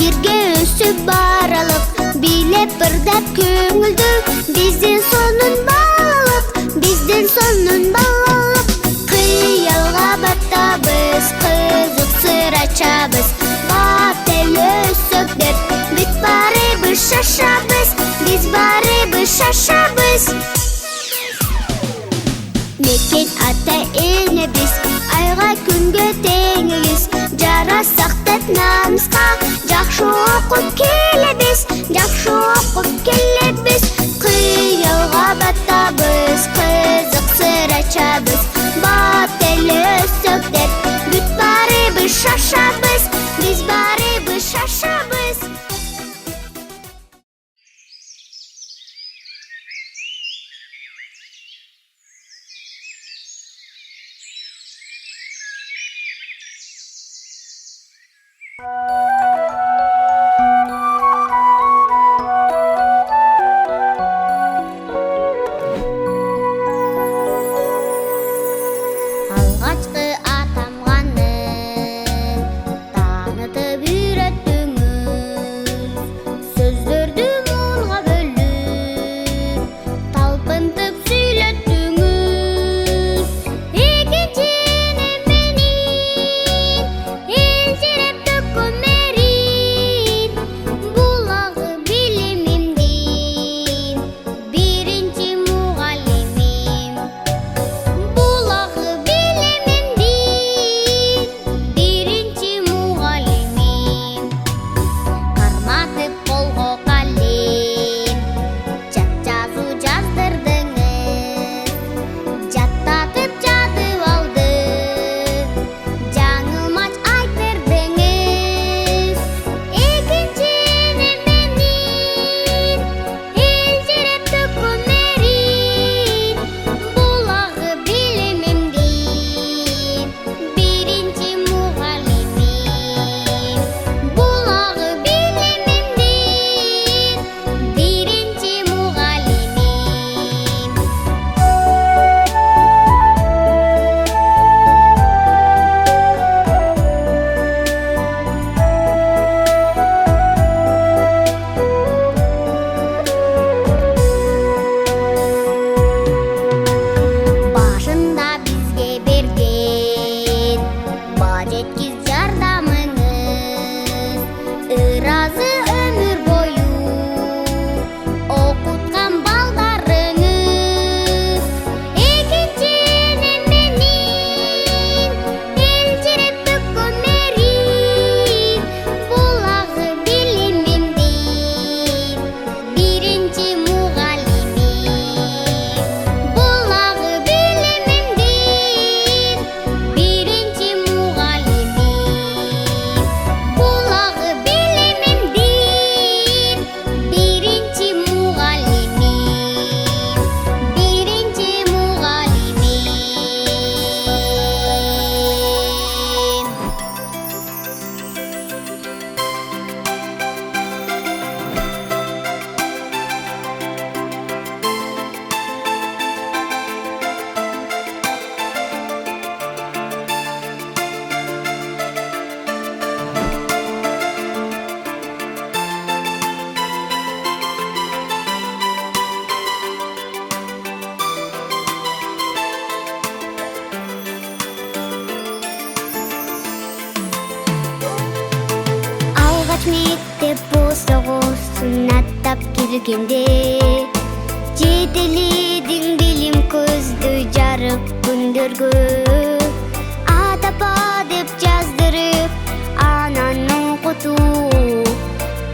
Birge өсүп баралык, билеп бирдеп көңүлдү, биздин сонун балалык, кыялга баттабыз, кызык сыр ачабыз, бат эл өссөк деп, бүт барыбыз шашабыз, биз барыбыз шашабыз. Мекен ата энебиз, айга күнгө теңиз, жарасак деп намыска, жакшы окуп келебиз, кыялга баттабыз, кызык сыр ачабыз, бат эл өссөк деп, бүт барыбыз шашабыз, биз барыбыз шашабыз. Алгачкы атамганын таанытып үйрөттүңүз, сөздөрдү муунга бөлүп, талпынтып сүйлөттүңүз. Экинчи энеменин элжиреп төккөн мерин, булагы билимимдин биринчи мугалимим. Булагы биринчи мугалимим. Карматып колго калем, жат жазуу жаздырдыңыз, жаттатып жатып алды, жаңылмач айт бердиңиз. Экинчи энеменин элжиреп төккөн мерин, булагы билимимдин биринчи мугалимим. Булагы билимимдин биринчи мугалимим. Башында бизге берген баа жеткиз жардамыңыз, ыраазы өмүр бою окуткан балдарыңыз. Экинчи энеменин элжиреп төккөн мерин, булагы билимимдин биринчи мугалимим. Булагы билимимдин биринчи мугалимим. Булагы билимимдин биринчи мугалимим. Биринчи мугалимим. Алгач мектеп босогосун аттап киргенде, жетеледиң билим көздү жарык күндөргө. Атапа деп жаздырып, анан окутуп,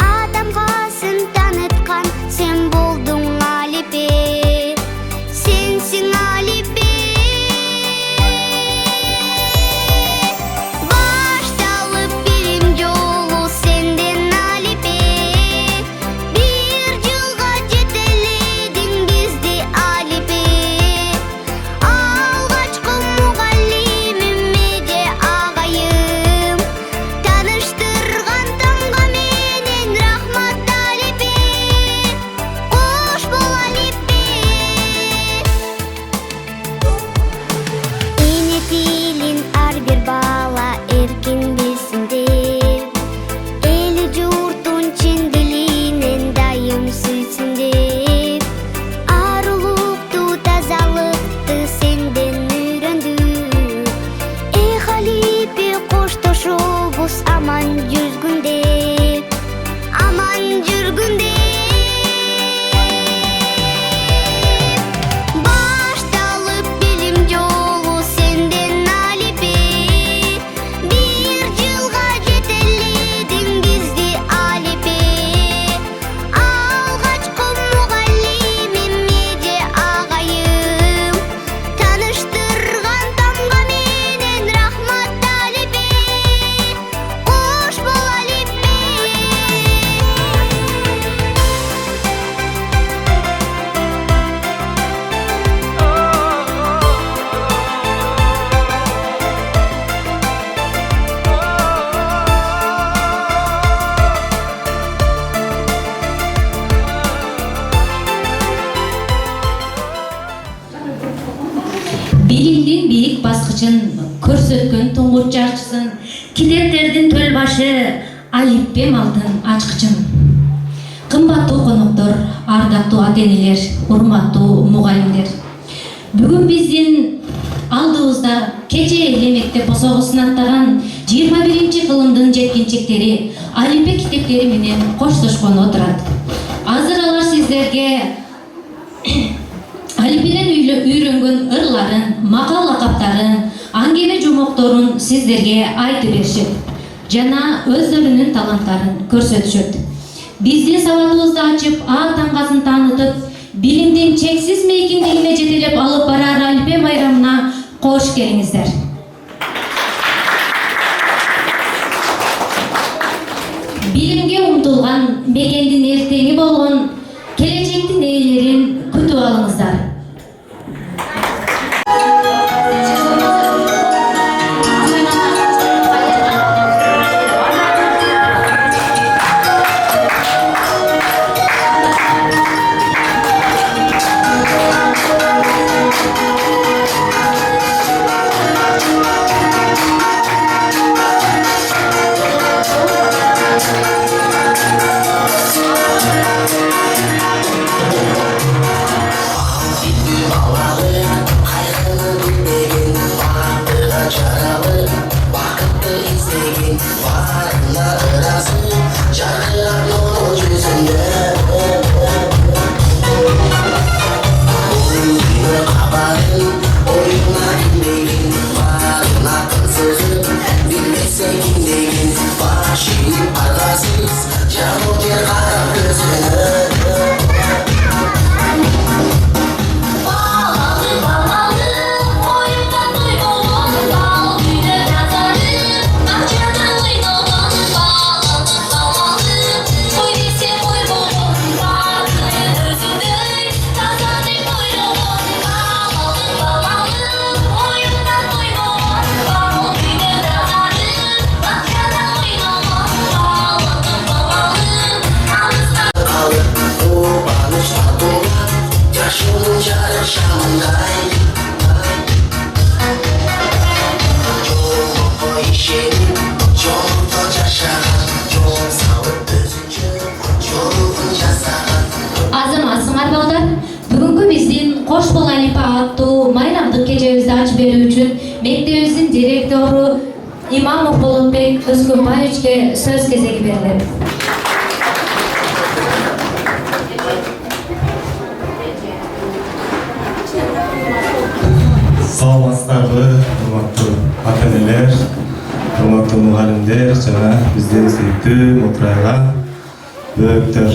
адамга сын таныткан сен болдуң Алипе, сенсиң Алипе. Башталып билим жолу сенден Алипе, бир жылга жетеледиң бизди Алипе. Bilimдин бийик баскычын көрсөткөн туңгуч жарчысын, китептердин төл башы, алиппе малдын ачкычын. Кымбаттуу коноктор, ардактуу ата-энелер, урматтуу мугалимдер. Бүгүн биздин алдыбызда кече эле мектеп босогусун аттаган 21-кылымдын жеткинчектери алиппе китептери менен коштошкон отурат. Азыр алар сиздерге алиппеден үйрөнгөн ырларын, макал лакаптарын, аңгеме жумокторун сиздерге айтып беришет жана өздөрүнүн таланттарын көрсөтүшөт. Биздин сабатыбызды ачып, таңгасын таанытып, билимдин чексиз мейкиндигине жетелеп алып барар алиппе байрамына кош келиңиздер. Билимге умтулган мекендин эртеңи болгон келечектин ээлерин күтүп алыңыздар. Азаматсыңар балдар, бүгүнкү биздин Кош бол алиппе аттуу майрамдык кечебизди ачып берүү үчүн мектебибиздин директору Имамов Болотбек Өзкөнбаевичке сөз кезеги берилет. Саламатсыздарбы, урматтуу ата-энелер, урматтуу мугалимдер жана биздин сүйүктүү мутурайган бөөктөр.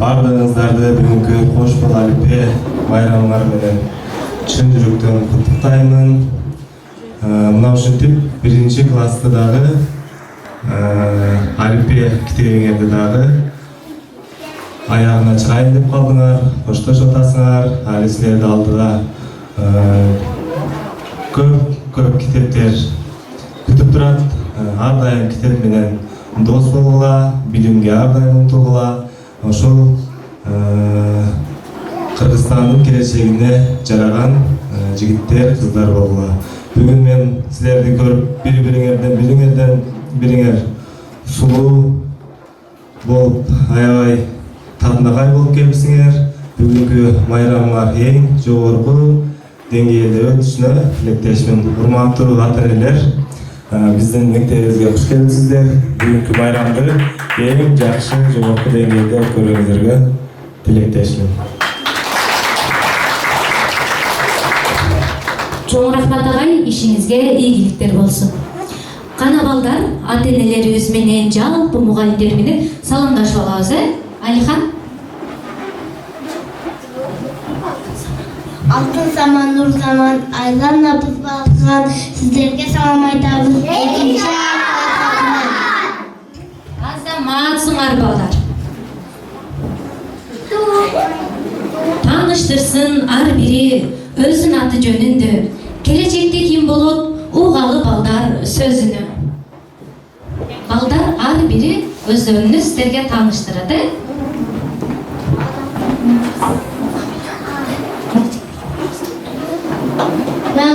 Бардыгыңыздарды бүгүнкү Кош бол алиппе байрамыңар менен чын жүрөктөн куттуктаймын. Мына ушинтип 1-классты дагы алиппе китебиңерди дагы аягына чыгайын деп калдыңар, коштошуп атасыңар. Али силерди алдыда көп китептер күтүп турат. Ар дайым китеп менен дос болгула, билимге ар дайым умтулгула. Ошол Кыргызстандын келечегине жараган жигиттер, кыздар болгула. Бүгүн мен силерди көрүп бириңерден бириңер сулуу болуп, аябай татынакай болуп келипсиңер. Бүгүнкү майрамыңар эң жогорку деңгээлде өтүшүнө тилектешмин. Урматтуу ата-энелер, биздин мектебибизге куш келипсиздер. Бүгүнкү майрамды эң жакшы жогорку деңгээлде өткөрүүңүздөргө тилектешмин. Чоң рахмат агай, ишиңизге ийгиликтер болсун. Кана балдар, ата-энелерибиз менен жалпы мугалимдер менен саламдашып алабыз, Алихан? Алтын заман, нур заман, айланабыз балган, сиздерге салам айтабыз. Экинчи Азаматсыңар балдар. Тааныштырсын ар бири өзүнүн аты жөнүндө, келечекте ким болот, угалы балдар сөзүнө. Балдар ар бири өздөрүнү сиздерге тааныштырат,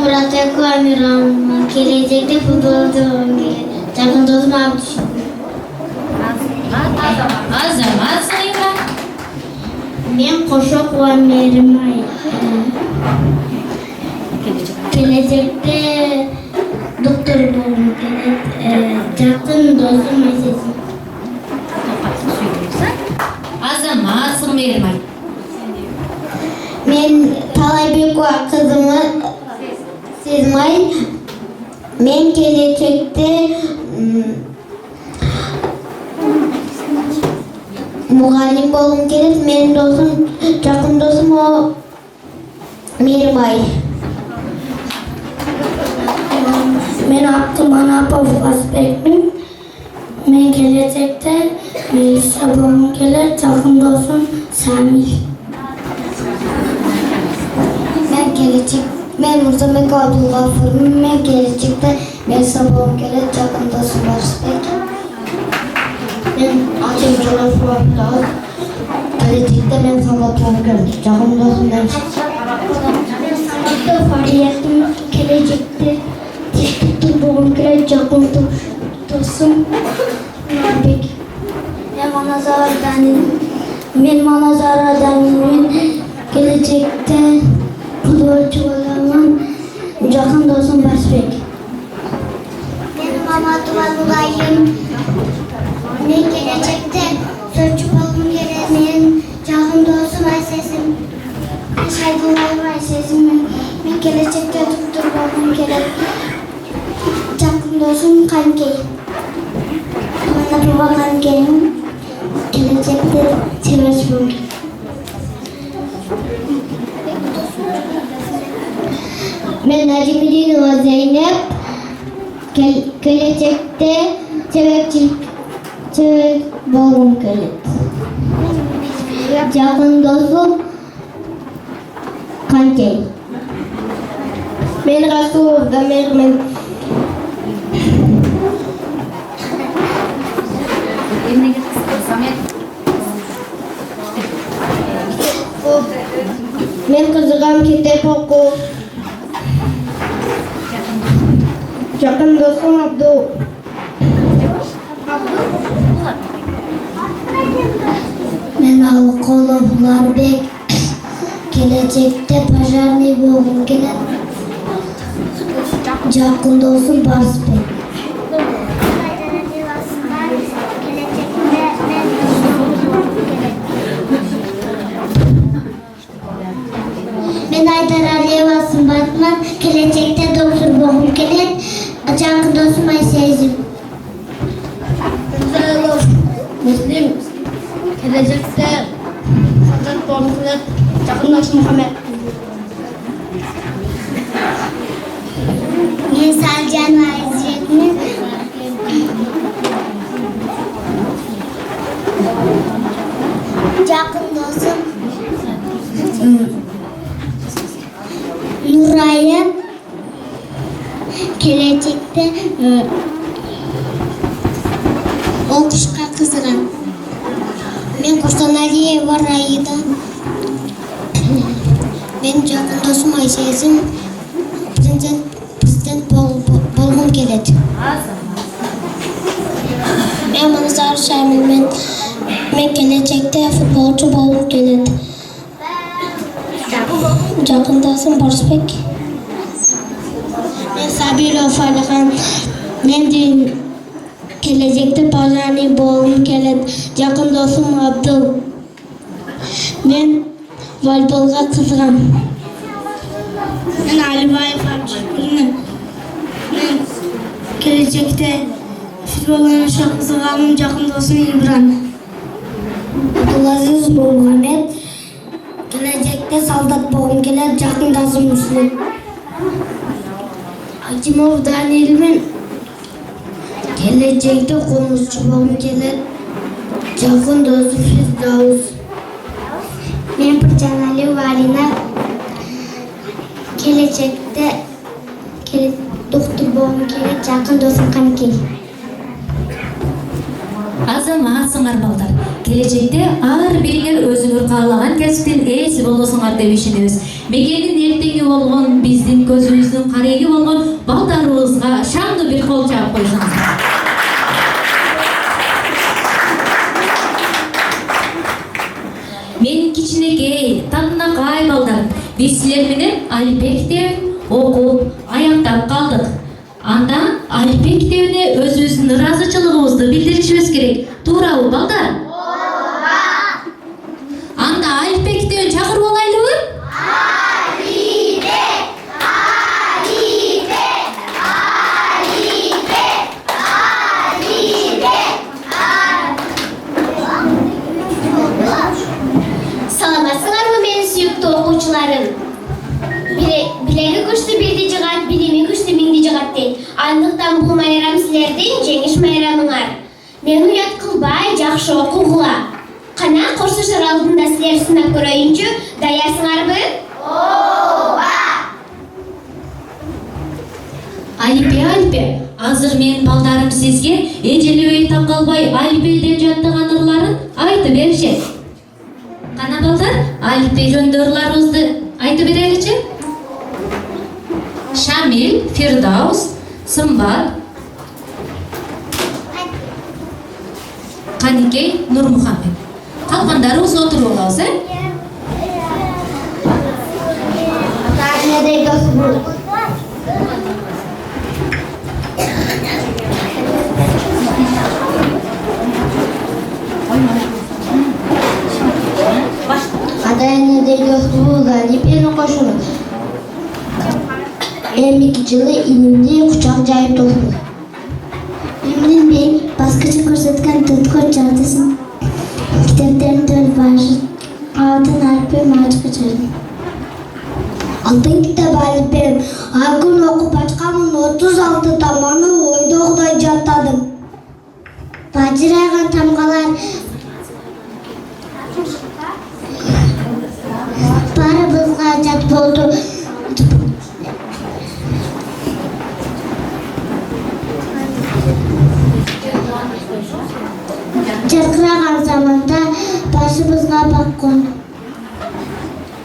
Murat Amiran, gelecekte futbolcu olmam gerek. Жақын досым Абдүш. Азамат Сайра. Мен Қошоқ Мейірмай. Gelecekte doktor болғым келеді. Жақын досым Айсесін. Азамат Мейірмай. Мен Талайбекова қызымы Сезмай. Мен gelecekte мұғалім болғым келеді. Менің досым, жақын досым о Мейірбай. Мен Абдыман Апов Асбекпін. Мен gelecekte Melisa болғым келеді. Жақын досым Самил. Мен Мұрзабек Абдулғафырмын. Мен gelecekte Melisa болғым келеді. Жақын досым Барысбек. Мен Атем Жолафуатта. Gelecekte мен Самат болғым келеді. Жақын досым Нәмшік. Фариятым gelecekte Тиштіктің болғым келеді. Жақын досым Нұрбек. Мен Маназар Данилмен gelecekte futbolcu olamam. Жақын досым Барысбек. Мен Маматова Нұрайым. Мен gelecekte sözcü болғым келеді. Мен жақын досым Айсесім. Мен Шайдуллаева Айсесім. Мен gelecekte доктор болғым келеді. Жақын досым Қанкей. Манапова Қанкейім. Gelecekte Çevirç болғым келеді. Ben Necmedinova Zeynep. Gelecekte çevirç болғым келеді. Жақын досым Қанкей. Мен Расулов Дамирмен. Мен қызығам кітап оқу. Жақын досым Абдул. Мен Алқолов Ларбек. Gelecekte пожарный болғым келеді. Жақын досым Барысбек. Мен Айдар Алиева Сымбатман. Gelecekte доктор болғым келеді. Жақын досым Айсезім. Müslim. Gelecekte Sadat болғым келеді. Жақын досым Мұхаммед. Мен Салжан Айзетмін. Жақын досым Нұрайым. Gelecekte оқушқа қызығам. Мен Қостаналиева Раида. Мен жақын досым Айсезім. Президент болғым келеді. Мен Маназар Шамил. Мен gelecekte futbolcu болғым келеді. Жақын досым Барысбек. Мен Сабиров Алихан. Мен gelecekte пожарный болғым келеді. Жақын досым Абдул. Мен волейболға қызығам. Мен Алибаев Абдушкүлмін. Мен gelecekte futbol ойнауға қызығамын. Жақын досым Ибран. Абдулазиз Мұхаммед. Gelecekte солдат болғым келеді. Жақын досым Муслим. Акимов Данилмен. Gelecekte konuşçu болғым келеді. Жақын досым Фирдаус. Мен Пырчаналиева Алина. Gelecekte доктор болғым келеді. Жақын досым Қанкей. Азамат сыңар балдар. келечекте ар бириңер өзүңөр каалаган кесиптин ээси болосуңар деп ишенебиз. Мекендин эртеңи болгон, биздин көзүбүздүн кареги болгон балдарыбызга шаңдуу бир кол чаап койсоңуздар. Менин кичинекей, татынакай балдарым, биз силер менен алифбе китебин окуп, аяктап калдык. Андан алифбе китебине өзүбүздүн ыраазычылыгыбызды билдиришибиз керек. Туурабы, балдар? Ооба. Анда алифбе китебин чакырып алайлыбы? Алифбе, алифбе, алифбе, алифбе. Саламатсыңарбы менин сүйүктүү окуучуларым? Билеги күчтүү бирди жыгат, билими күчтүү миңди жыгат дейт. Андыктан бул майрам силердин жеңиш майрамыңар. Мен уят кылбай, жакшы окугула. Кана корсушар алдында силер сынап көрөйүнчү, даярсыңарбы? Ооба! Алифбе, азыр менин балдарым сизге эжелебей так калбай алифбеден жаттаган ырларын айтып беришет. Кана балдар, алифбе жөнүндө ырларыбызды айтып береличи? Шамил, Фирдаус, Сымбат, Каникей, Нурмухаммед. Калгандарыбыз отуруп алабыз, Эмики жылы илимди кучак жайып толду. Эмдин бей баскычы көрсөткөн туткон жартысын китептерин төрт башы алтын алифбе мачка чыгарды. Алтын китеп алифбем. Акын окуп ачканмын 36 таманы ойдогудай жаттадым. Бажырайган тамгалар баарыбызга жат болду. Жаркыраган заманда башыбызга баккон.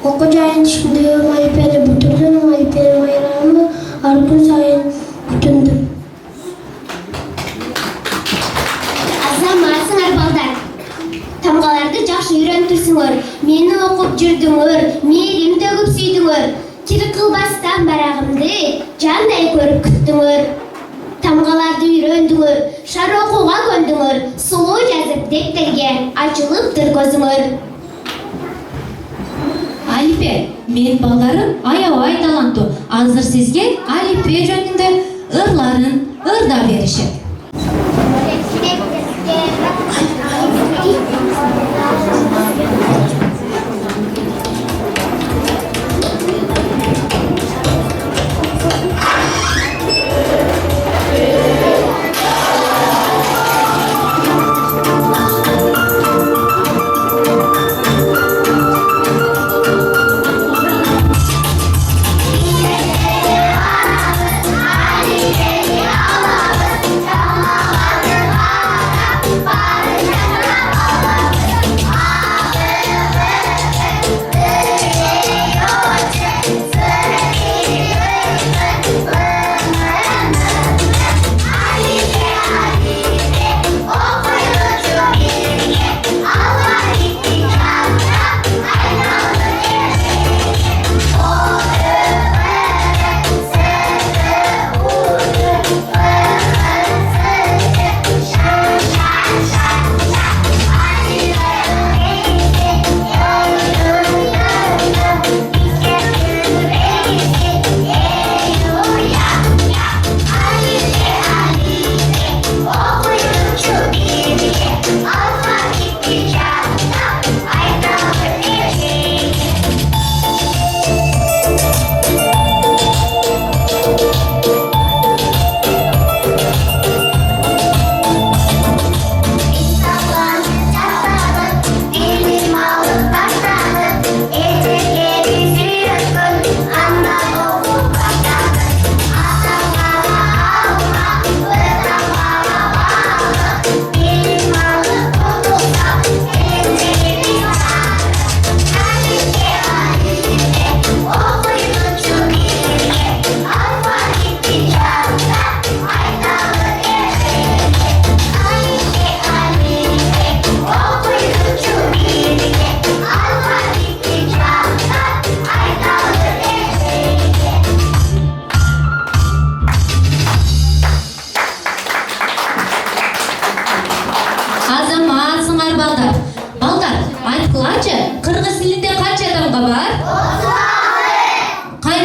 Окуу жайын түшүндүгүм алифбени бүтүрдүм, алифбенин майрамы ар күн сайын күтүндүм. Азаматсыңар балдар. Тамгаларды жакшы үйрөнтүрсүңөр, мени окуп жүрдүңөр, мээрим төгүп сүйдүңөр. Кир кылбастан барагымды жандай көрүп күттүңөр. Тамгаларды үйрөндүңөр, шар окууга көндүңөр, сулуу жазып дептерге ачылыптыр көзүңөр. Алифбе, менин балдарым аябай таланттуу. Азыр сизге алифбе жөнүндө ырларын ырдап беришет. Alifbeni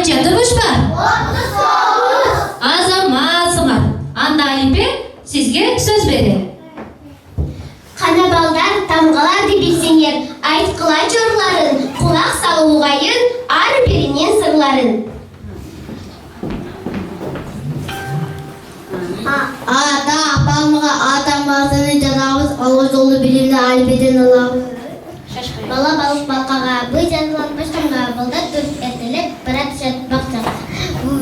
Канчатыбышпа? Азаматсыңар. Анда Алипе сизге сөз берди. Кана балдар, тамгаларды билсеңер, айткыла жорларын, кулак салуугайын, ар биринин сырларын. Ата апамға атамасыны жазабыз, алғы жолды білімді Алипеден алабыз. Бала балық балқаға, бұй жазылан баштанға, балдар төрт әртелеп, бірат жат бақсақ.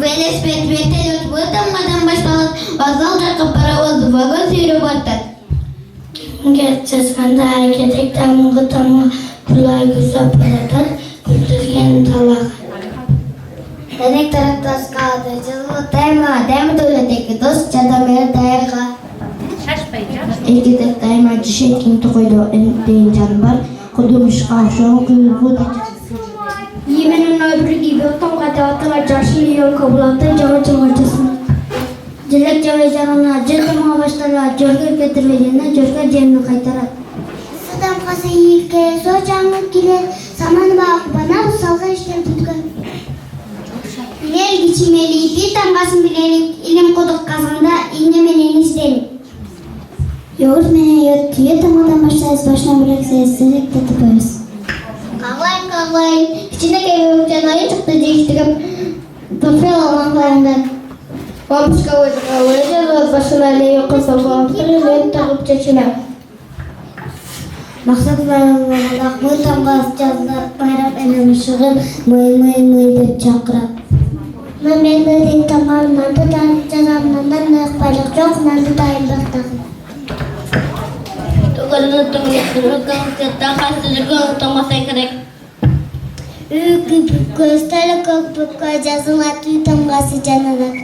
Венес бет-беттен өт бұйтамғадан башталып, вокзал жақып паровоз, вагон сүйрі баттат. Гет жазғанда әрекетек тамғы құлай күзі паратат, күлтізген талақ. Дәнек тараттас қалды, жылы тайма, дәмі дөлетекі дос, жадамері дайырға. Ергетек тайма жүшеткен тұқойды дейін жан бар, құдымышқа шоң күлгі да. Еменің өбірі gibi отам қата атыға жашыл үйен көбілаты жауы жасын. Жілік жауы жағына жыртымға баштарға жөргер кетірмедені жөргер жемні қайтарады. Sıdam қасы елке, со жаңы келер, саман бақ бана ұсалға іштен түткі. Білер кичимели, bir тамғасын білелік, илім құдық қазғанда ине менен істелік. Yoğurt meneye tüye tamadan başlarız, başına bıraksa sizlik de tıparız. Kağlayın, içinde kevim canayı çıktı değiştirip tofel alan kalanlar. Babushka o'ylayacağız, başına ne yoqsa bağırtırı, ben takıp çeçinem. Maksat bayramlarında mıy tamgası жазылар, bayram elemi шығып, мый деп чакырат. Men deyip tamam, nandı da жазамынан ықпайлық жоқ, nandı дайындықтағын. Көстәлі көкбүкке жазылат үй тамғасы жанадат.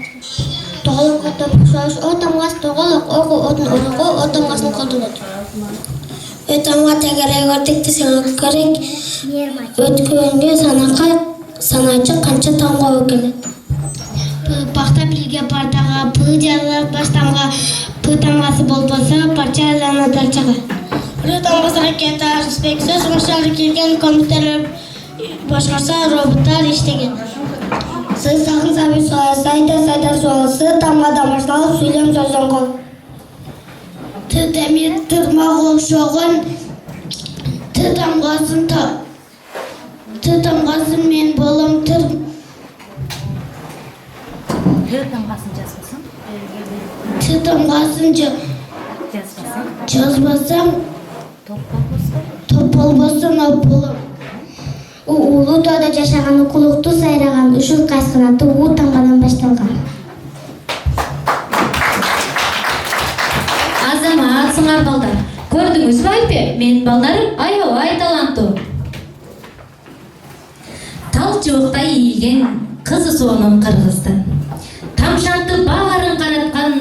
Тоғылық отып шош, о тамғасы тоғылық, оғы отын ұрығы, о тамғасын қолдылыд. Үй тамға тәгәрек өртікті сеңі көрек, өткөнге саначы қанча тамға өкелет. Пақта білге партаға, пы жазылар баштамға, пы тамғасы болбаса, парча айланы дарчаға. Пы тамғасы ракета, инспекция жұмыстары келген компьютерлер башқарса роботтар іштеген. Сыз сақын сабir сайта соғысы тамғадан башталып сөйлем сөзден қол. Ты дәмет тұрмақ оқшоғын, ты тамғасын мен болым тұр. Ты тамғасын жазбасам, топ болбасын ап болым. Улы тода жашаған, құлықты сайраған, үшін қайсқанаты у тамғадан башталған. Азамат сыңар балдар. Көрдіңіз бе Алипе? Мен балдарым ай таланту. Тал чуықта иілген қызы соның қырғызды. Тамшанты бағарын қаратқан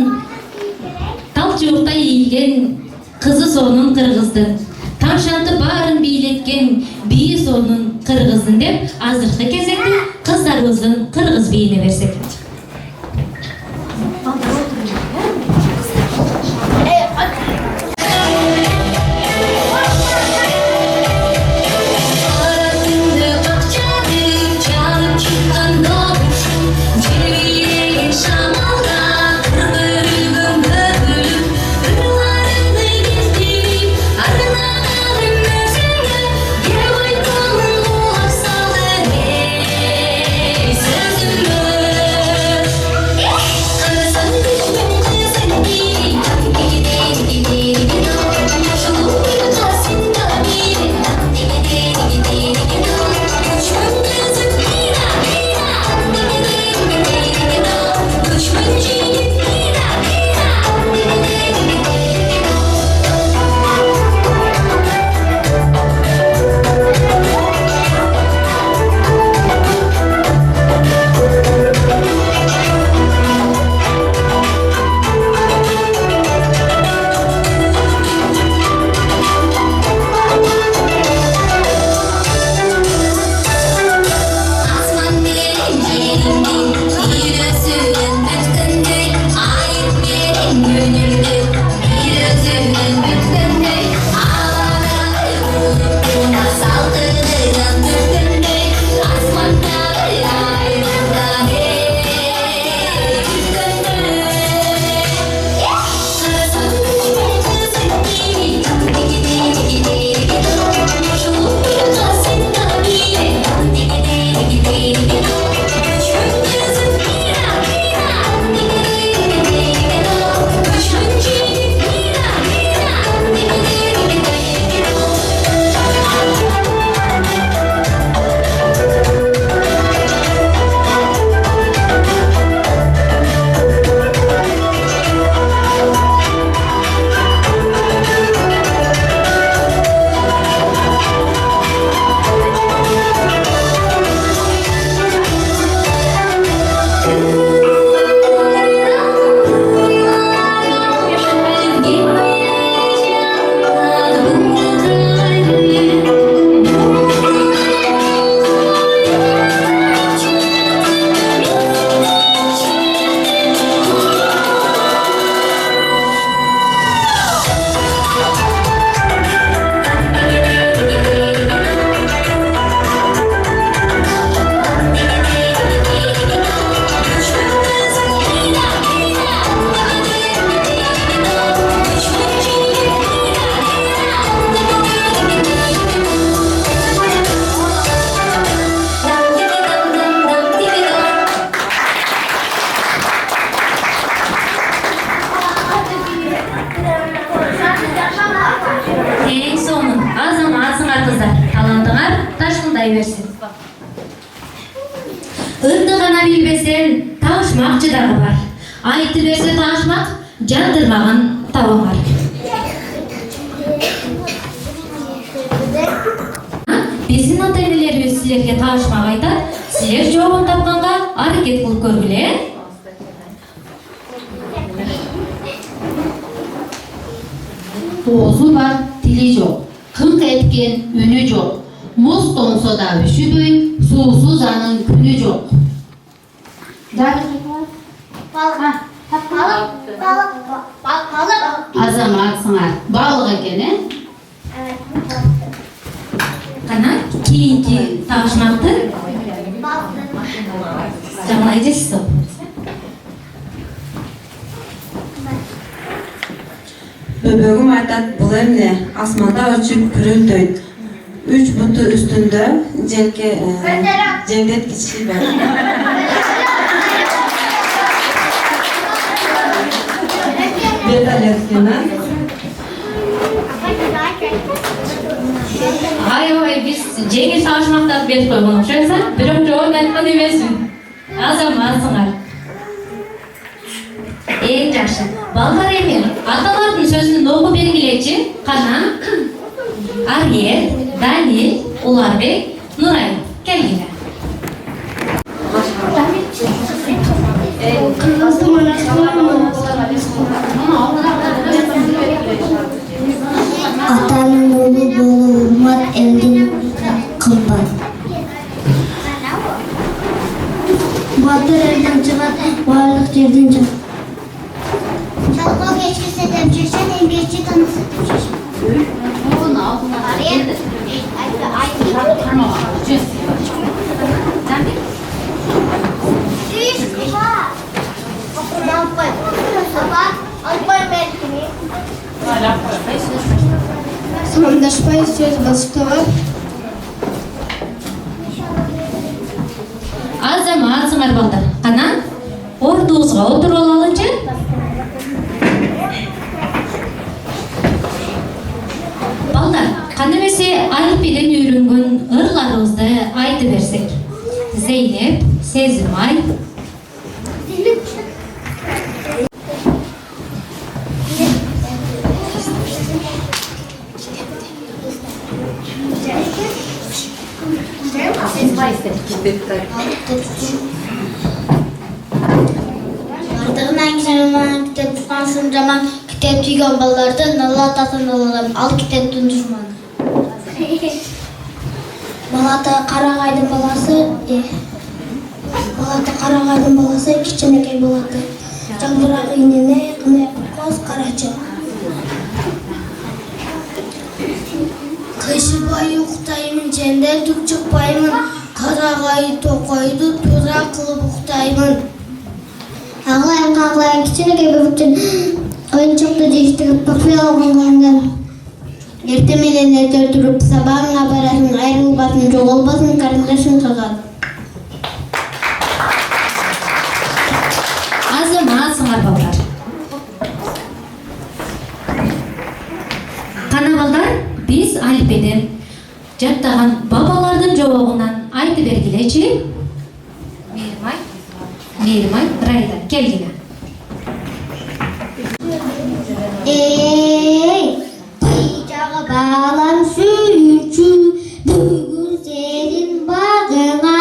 тал чуықта иілген қызы соның қырғызды. Тамшанты барын бийлеткен бейі соның қырғыздың деп азырқы кезекте қыздарымыздың қырғыз бейіне берсек. гана билбесен, табышмакчы дагы бар. Айтып берсе табышмак, жандырмаган табаңар. Биздин ата-энелерибиз силерге табышмак айтат, силер жообун тапканга аракет кылып көргүлө. Оозу бар, тили жок. Кыңк эткен үнү жок. Муз тонсо да үшүбөй, суусуз анын күнү жок. Азаматсыңар, балык экен, Кана кийинки табышмакты жаңылай жесиз. Бөбөгүм айтат, бул эмне? Асманда учуп күрөлтөйт. 3 буту үстүндө желке жеңдеткичи бар. Беталеткена. Ай, биз жеңил табышмактарды берип койгон окшойсуз, бирок жообун айткан эмесмин. Азаматсыңар. Эң жакшы. Балдар эми аталардын сөзүн окуп бергилечи. Кана, Арьер, Данил, Уларбек, Нурай, келгиле. Атанын улу болуу урмат, элдин кымбат. Батыр элден чыгат, баардык жерден чыгат. Жалқау кешкісі деп жүрсен, ембекші танысы деп жүрсен. Сымамдашпай сөз басталып. Азаматсыңар балдар. Кана, ордуңузга отуруп алалычы. Балдар, кана эмесе алифбеден үйрөнгөн ырларыбызды айтып берсек. Зейнеп, Сезимай. Бардығынан кішіман кітеп тұтқан шын жаман, кітеп түйген балаларды нала татын аладым, ал кітептің дұшманы. Балаты қарағайдың баласы кішінекей болады. Жаңғырақ инене қыне қос қарачы. Кышыбай ұқтаймын, женден түк шықпаймын, қарағай тоқайды тура қылып ұқтаймын. Ағылайын, кішінекей бөбіктен ойыншықты жештігіп бұқпел алғанған. Ертеменен ертер тұрып, сабағыңа барасын, айрылбасын, жоғалбасын, қарындашын қағады. Азаматсыңар балдар. Кана балдар, биз алифбеден жаттаган бабалардын жообунан айтып бергилечи. Мейримай, Райда, келгиле. Кыйжағы балам сүйінші, бүгін серин бағыңа,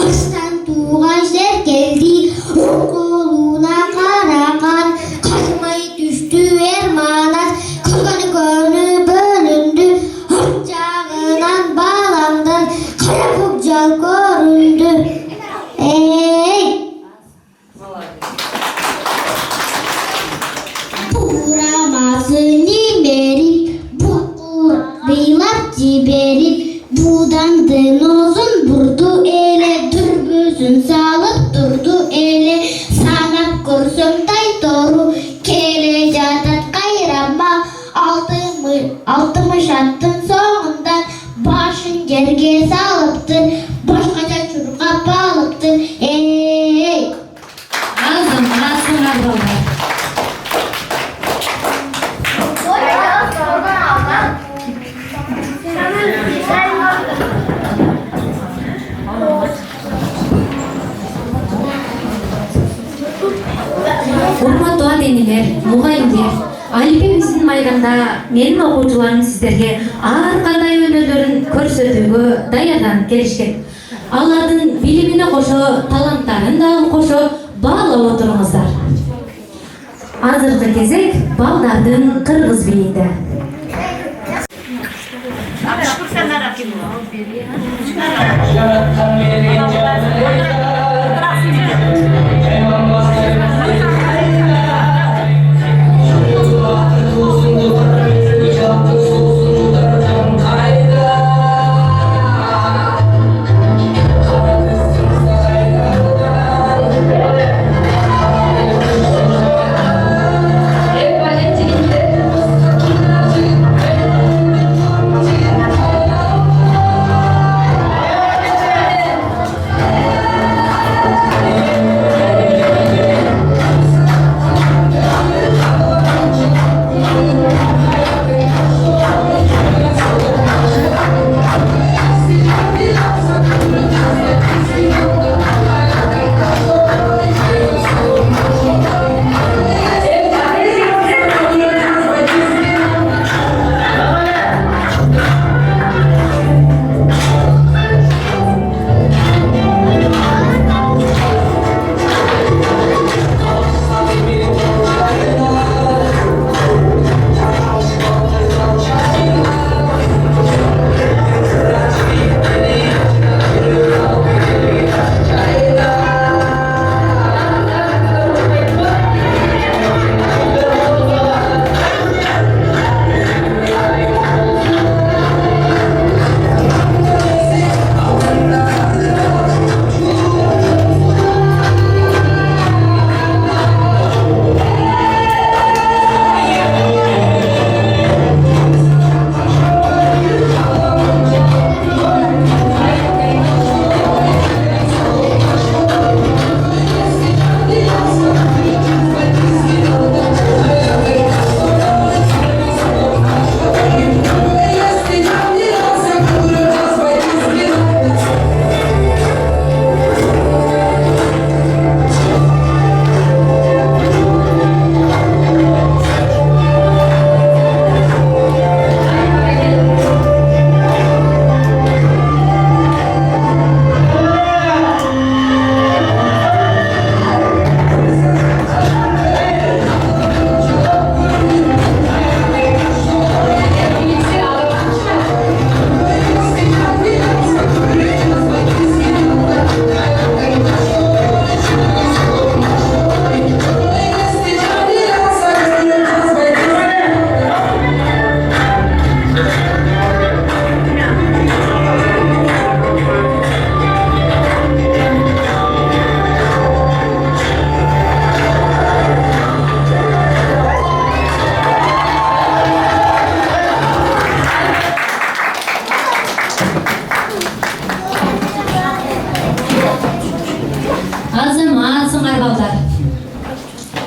астан туған жер келді, қолуна қараған, қаймай түсті ерманат, күні бөлінді, ат жағынан баламдан, қара көкжал көрінді. Бурамасын беріп, бұқылап жіберіп, будандың озын бұрды еле, дүрбөзін салып тұрды еле, санап көрсем тай тору, келе жатат қайрама, алтымыш аттың соңындан, башын жерге салыпты, башқаша чурға балыпты. Азаматсыңар балдар. урматтуу ата энелер, мугалимдер, алипе биздин майрамда менин окуучуларым сиздерге ар кандай өнөрлөрүн көрсөтүүгө даярданып келишкен. Алардын билимине кошо, таланттарын дагы кошо баалап отуруңуздар. Азыркы кезек балдардын кыргыз биинде.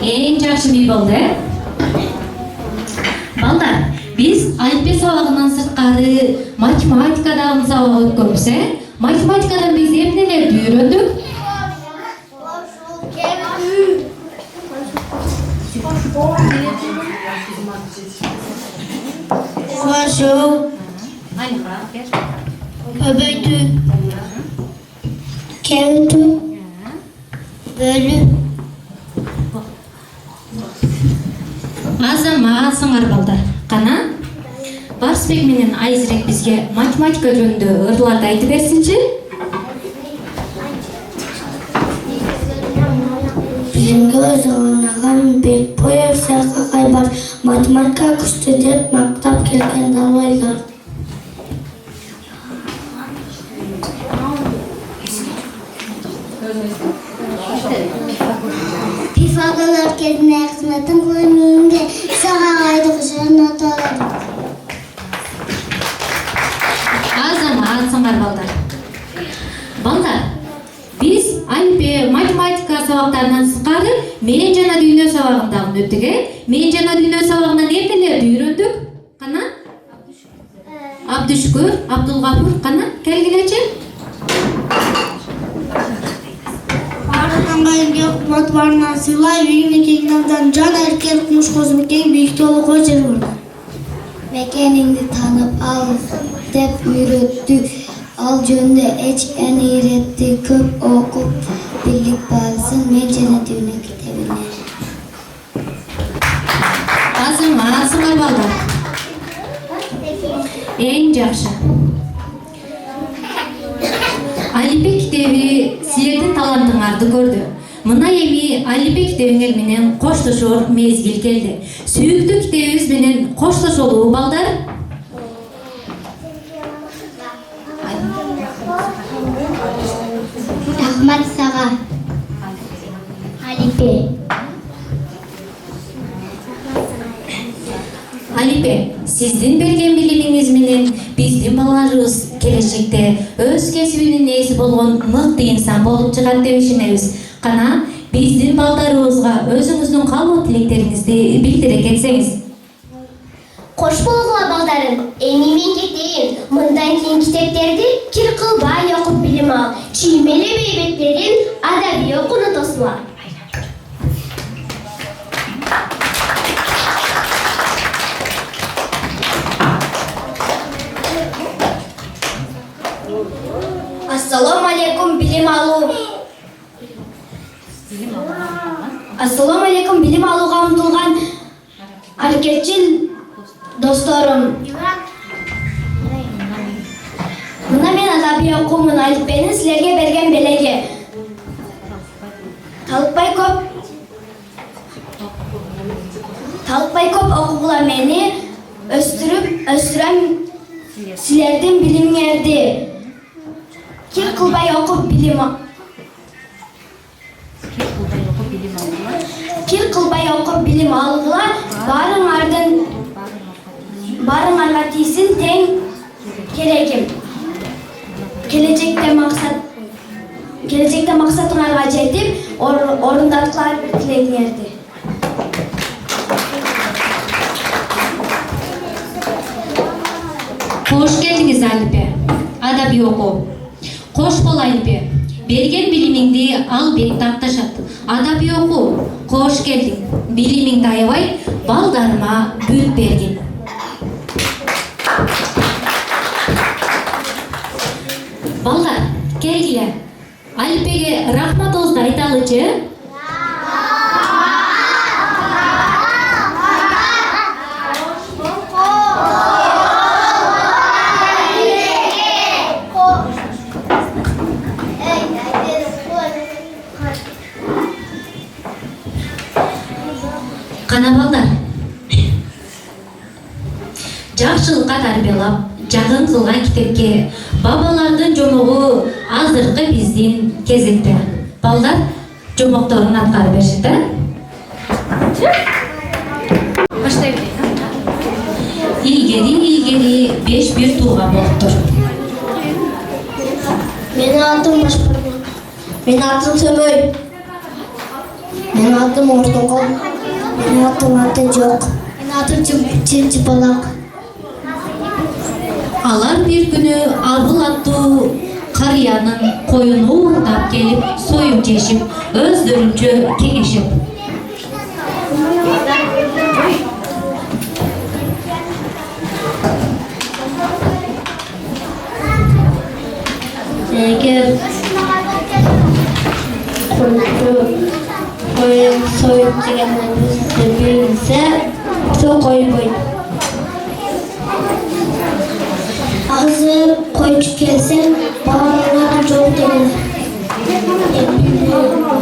Эң жакшы бий болду, Балдар, биз алипе сабагынан сырткары математикада сабак өткөнбүз, Математикадан биз эмнелерди үйрөндүк? Кошуу, көбөйтүү, кемитүү, бөлүү. Азаматсыңар балдар. Кана Барсбек менен Айзирек бизге математика жөнүндө ырларды айтып берсинчи. Билимге өзү арнаган бек поэзияга кайбар математика күчтүү деп мактап келген далбайлар. Пифагор кезінде қызметін көрмейінде сағағайды құшағын аталады. Азаматсыңар балдар. Балдар, биз алипе математика сабактарынан сырткары мен жана дүйнө сабагындагы өттүк. Мен жана дүйнө сабагынан эмнелерди үйрөндүк? Кана? Абдышкүр, Абдулгафур, кана келгилечи? Аңғайымге құмат барынан сыйлай, үйіне кеңінен жан әркер құмыш қозы мекен бейікті олы қой жер көрді. Мекеніңді танып ал деп үйретті, ал жөнді эч әні үйретті, көп оқып білік барсын, мен жәнетігіне кітебіне. Азыңар балдар. Ең жақшы. Алипе китеби силердин талантыңарды көрдү. Мына эми Алипе китебиңер менен коштошор мезгил келди. Сүйүктүү китебибиз менен коштошолуу балдар. Рахмат сага. Алипе. Алипе, сиздин берген билимиңиз менен биздин балаларыбыз келечекте өз кесибинин ээси болгон мыкты инсан болуп чыгат деп ишенебиз. Кана биздин балдарыбызга өзүңүздүн каалоо тилектериңизди билдире кетсеңиз. Кош болгула балдарым, эми мен кетейин. Мындан кийин китептерди кир кылбай окуп билим ал. Чиймеле бейбеттерин адабий окууну тосула. Ассаламу алейкум, билим алуу. Ассаламу алейкум, билим алууга умтулган аракетчил досторум. Мына мен адабий окуумун Алипени силерге берген белеги. Талыкпай көп окугула мени өстүрөм силердин билимиңерди. Кир кылбай окуп билим алгыла, баарыңарга тийсин тең керегим. Келечекте максатыңарга жетип, орундаткылар бир тилегиңерди. Кош келдиңиз Алипе. Адабий окуу. Кош бол Алипе. Берген билимиңди ал бек такташат. Адабий окуу. Кош келдиң. Билимиңди аябай балдарыма бүт бергин. Балдар, келгиле. Алипеге рахматыбызды айталычы? Кана балдар. Жакшылыкка тарбиялап, жагын кылган китепке бабалардын жомогу азыркы биздин кезекте. Балдар жомокторун аткарып беришет, Баштайбыз. Илгери 5-1 тууган болуптур. Менин атым Башбармак. Менин атым Сөмөй. Менин атым Ортокол. Менин атым Атыжок. Менин атым Чымчыбалак. Алар бир күнү Абыл аттуу карыянын коюн уурдап келип, союп жешип, өздөрүнчө кеңешип. Эгер коюн союп жегенди билсе, сол койбойт. Азыр койчу келсем, баарына жок деген.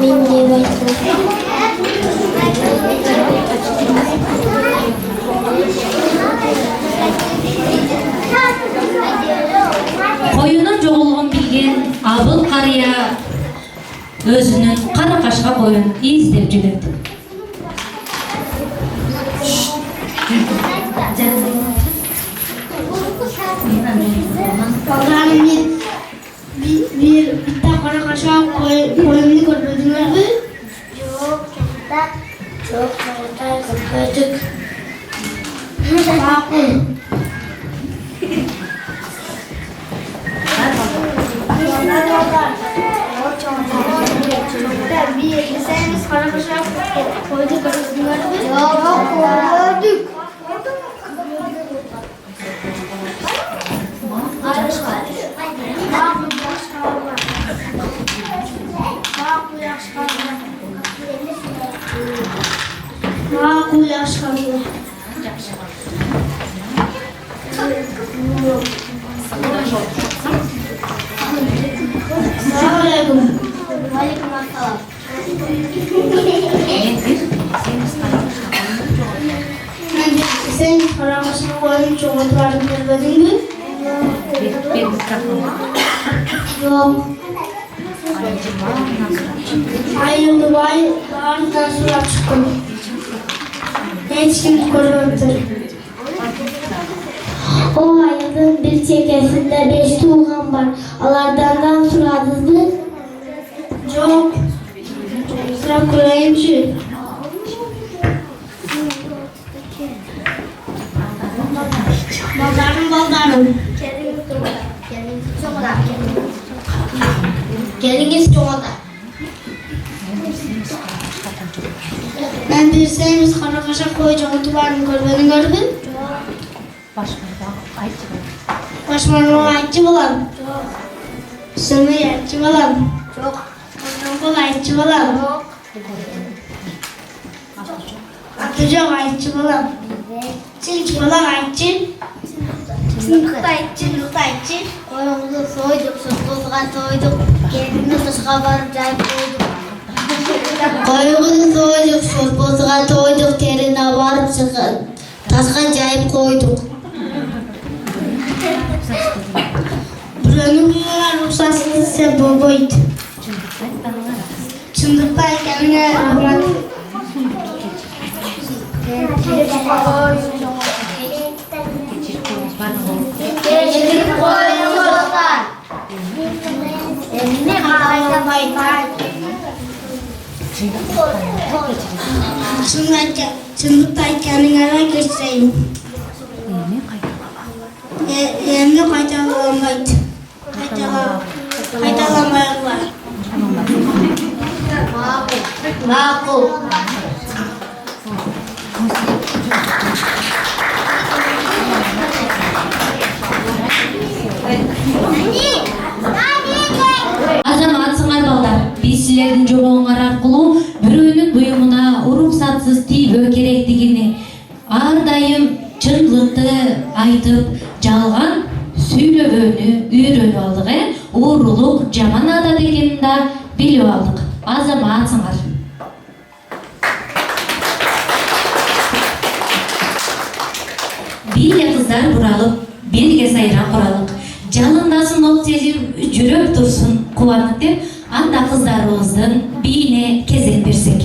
Мен деп айттым. Коюнун жоголгон билген Абыл карыя өзүнүн кара кашка коюн издеп жүрөт. Балдарым bir kara kaşa koyumunu görmediler mi? Yok, çok kötü. Makul. Bilseniz Karakaş'a koyduk gördünüz. Yok gördük. Makul yaşkanlı. Selamünaleyküm. Aleykümselam. Sen Karakaş'a koydun çok oturardın görmedin mi? Yok. Ayrıldı bağırdıktan sonra çıktım. Hiç kim görmektir. O hayatın bir çekesinde 5 tuğan var. Alardan suradınız mı? Yok. Sıra kurayım şu. Baldarım. Geliniz çoğada. Ben bilseniz Karakaş'a koyacağım duvarını gördün. Başmarma ayıcı bulan. Sönme ayıcı bulan. Çok. Kol ayıcı bulan. Atıcak ayıcı bulan. Çilki bulan ayıcı. Çınıkta ayıcı. Koyumuzu soyduk, sosluğa soyduk. Kendimiz dışına varıp cayıp koyduk. Koyumuzu soyduk, sosluğa soyduk. Terine varıp taşka cayıp koyduk. Buranın bunlar ruhsatsız ise babaydı. Çındıklar kendine rahmet. Geçirip koyuyorlar. Eline kayda baytar. Çındıklar kendine rahmet geçireyim. Eline kaydalamaydı. Kaydalamayanlar. Makul. Азамат сыңар балдар, биз силердин жобоңор аркылуу бирөөнүн буюмуна уруксатсыз тийбөө керектигини ар дайым чындыкты айтып, жалган сүйлөбөөнү үйрөнүп алдык. Уурулук жаман адат экенин да билип алдык. Азамат сыңар. Бирге кыздар буралып, бирге сайран куралык. Жалындасын ол сезим, жүрөк турсун кубанып деп, анда кыздарыбыздын бийине кезек берсек.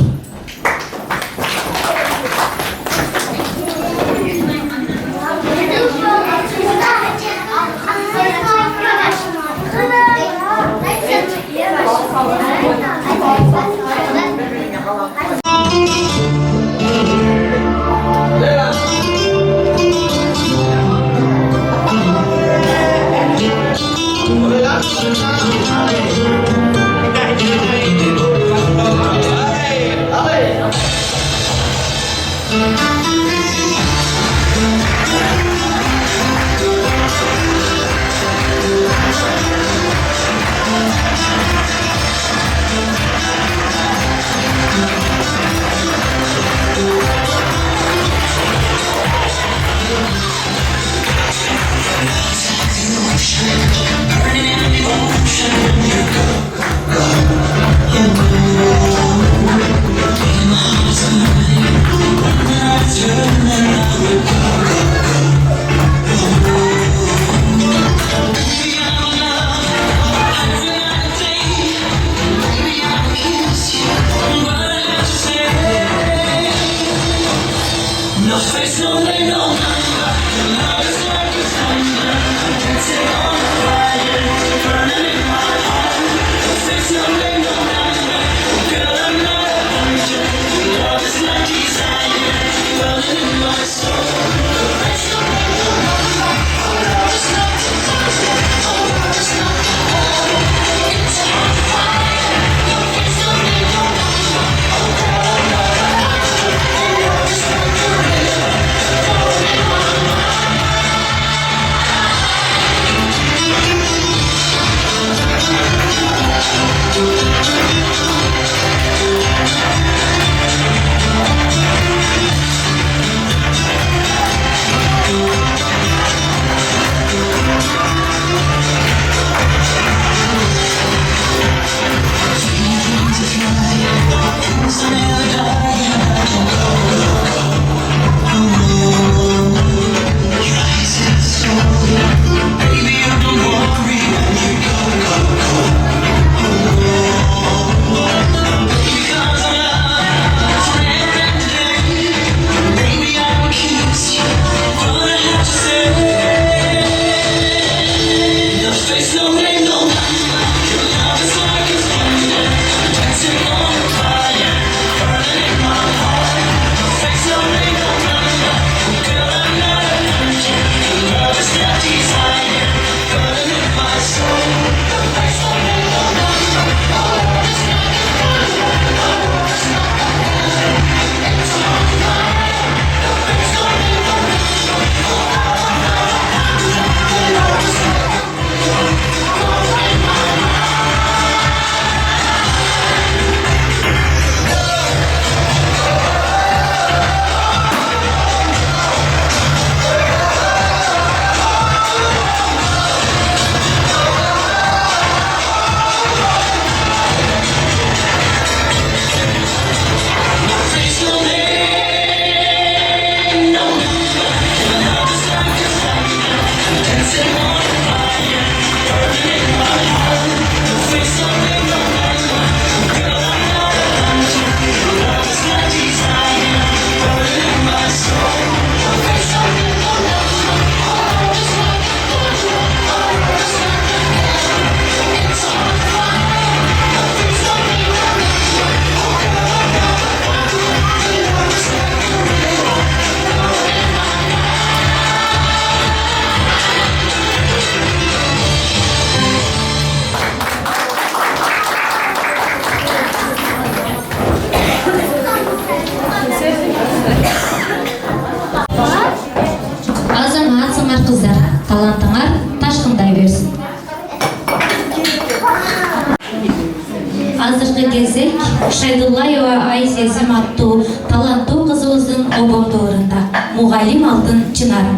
кезек Шайдуллаева Айсезим аттуу таланттуу кызыбыздын обондорунда мугалим алтын чынары.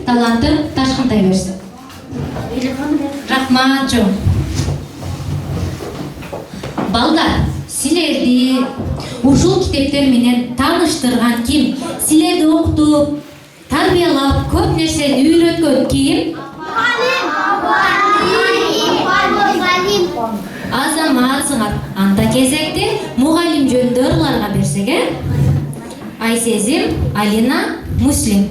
Талантын ташкынтай берсин. Рахмат жо. Балдар, силерди ушул китептер менен тааныштырган ким? Силерди окутуп, тарбиялап, көп нерсени үйрөткөн ким? Азаматсыңар. Анда кезекте мугалим жөнүндө ырларга берсек, Айсезим, Алина, Муслим.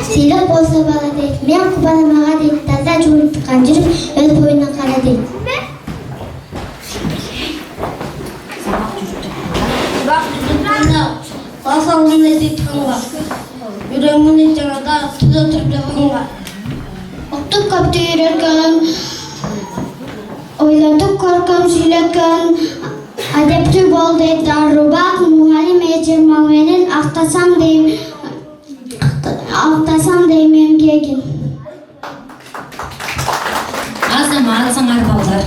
Сыйлық болса бала дейді, мен құбаным аға дейді, таза жүгіріп тұқан жүріп, өз бойына қара дейді. Басалғын ететқанға, үйренген етеңізді тұза тұрдығанға. Ұқтық көпті үйреткен, ойлатып көркем сөйлеткен, әдепті бол дейді, арубақ, мұғалим ежірмауенен ақтасам деймем кегін. Азаматсыңар балдар.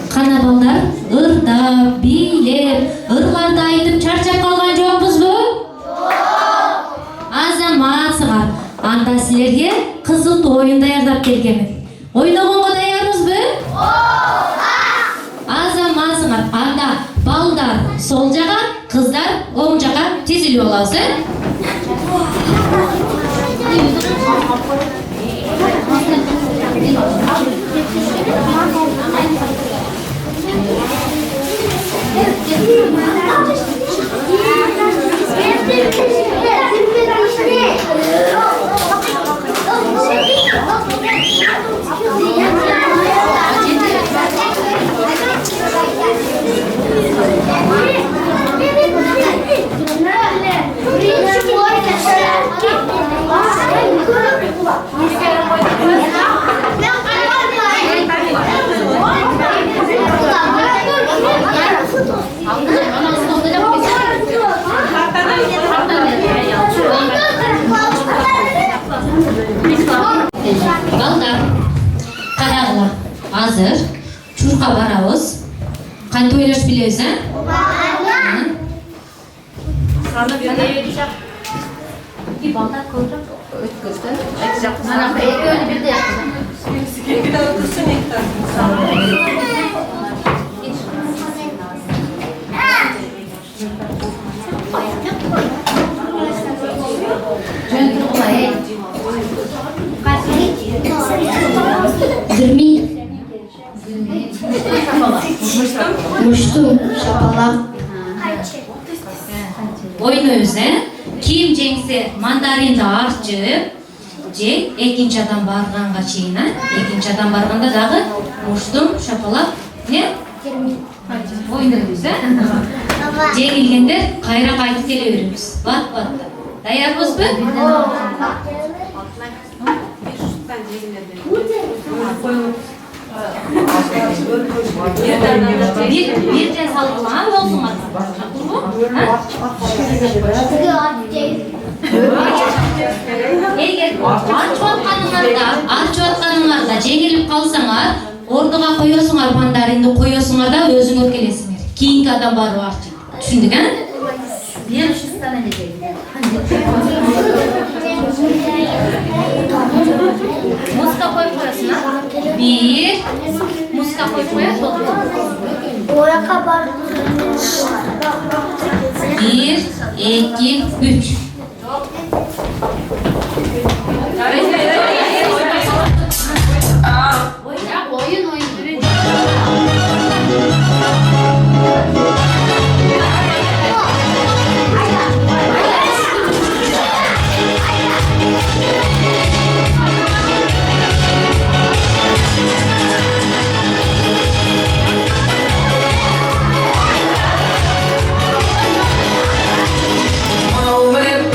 Қана балдар, ырдап, бийлеп, ырларды айтып чарчап калган жокпузбу? Азаматсыңар, анда силерге кызыктуу оюн даярдап келгенмин. Ойногонго даярбызбы? Азаматсыңар, анда балдар сол жака, кыздар оң жака тизилип алабыз, азыр чурка барабыз. Кантип ойлош билебиз, Дырми. Муштум, шапалак. Ойнойбуз, Ким жеңсе мандаринди арчып, же экинчи адам барганга чейин, экинчи адам барганда дагы муштум, шапалак, ойнойбуз, Жеңилгендер кайра кайтып келе беребиз. Бат-батта. Даярбызбы? Бирден салгылаң болсуңар. Эгер арчып атканыңарда жеңилип калсаңар, ордуга коесуңар мандаринди, коесуңар да өзүңөр келесиңер. Кийинки адам барып арчып. Түшүндүк, Муска коюп коесуң, Бир, муска коюп коесуң. Ояка бар. 1, 2, 3. Moment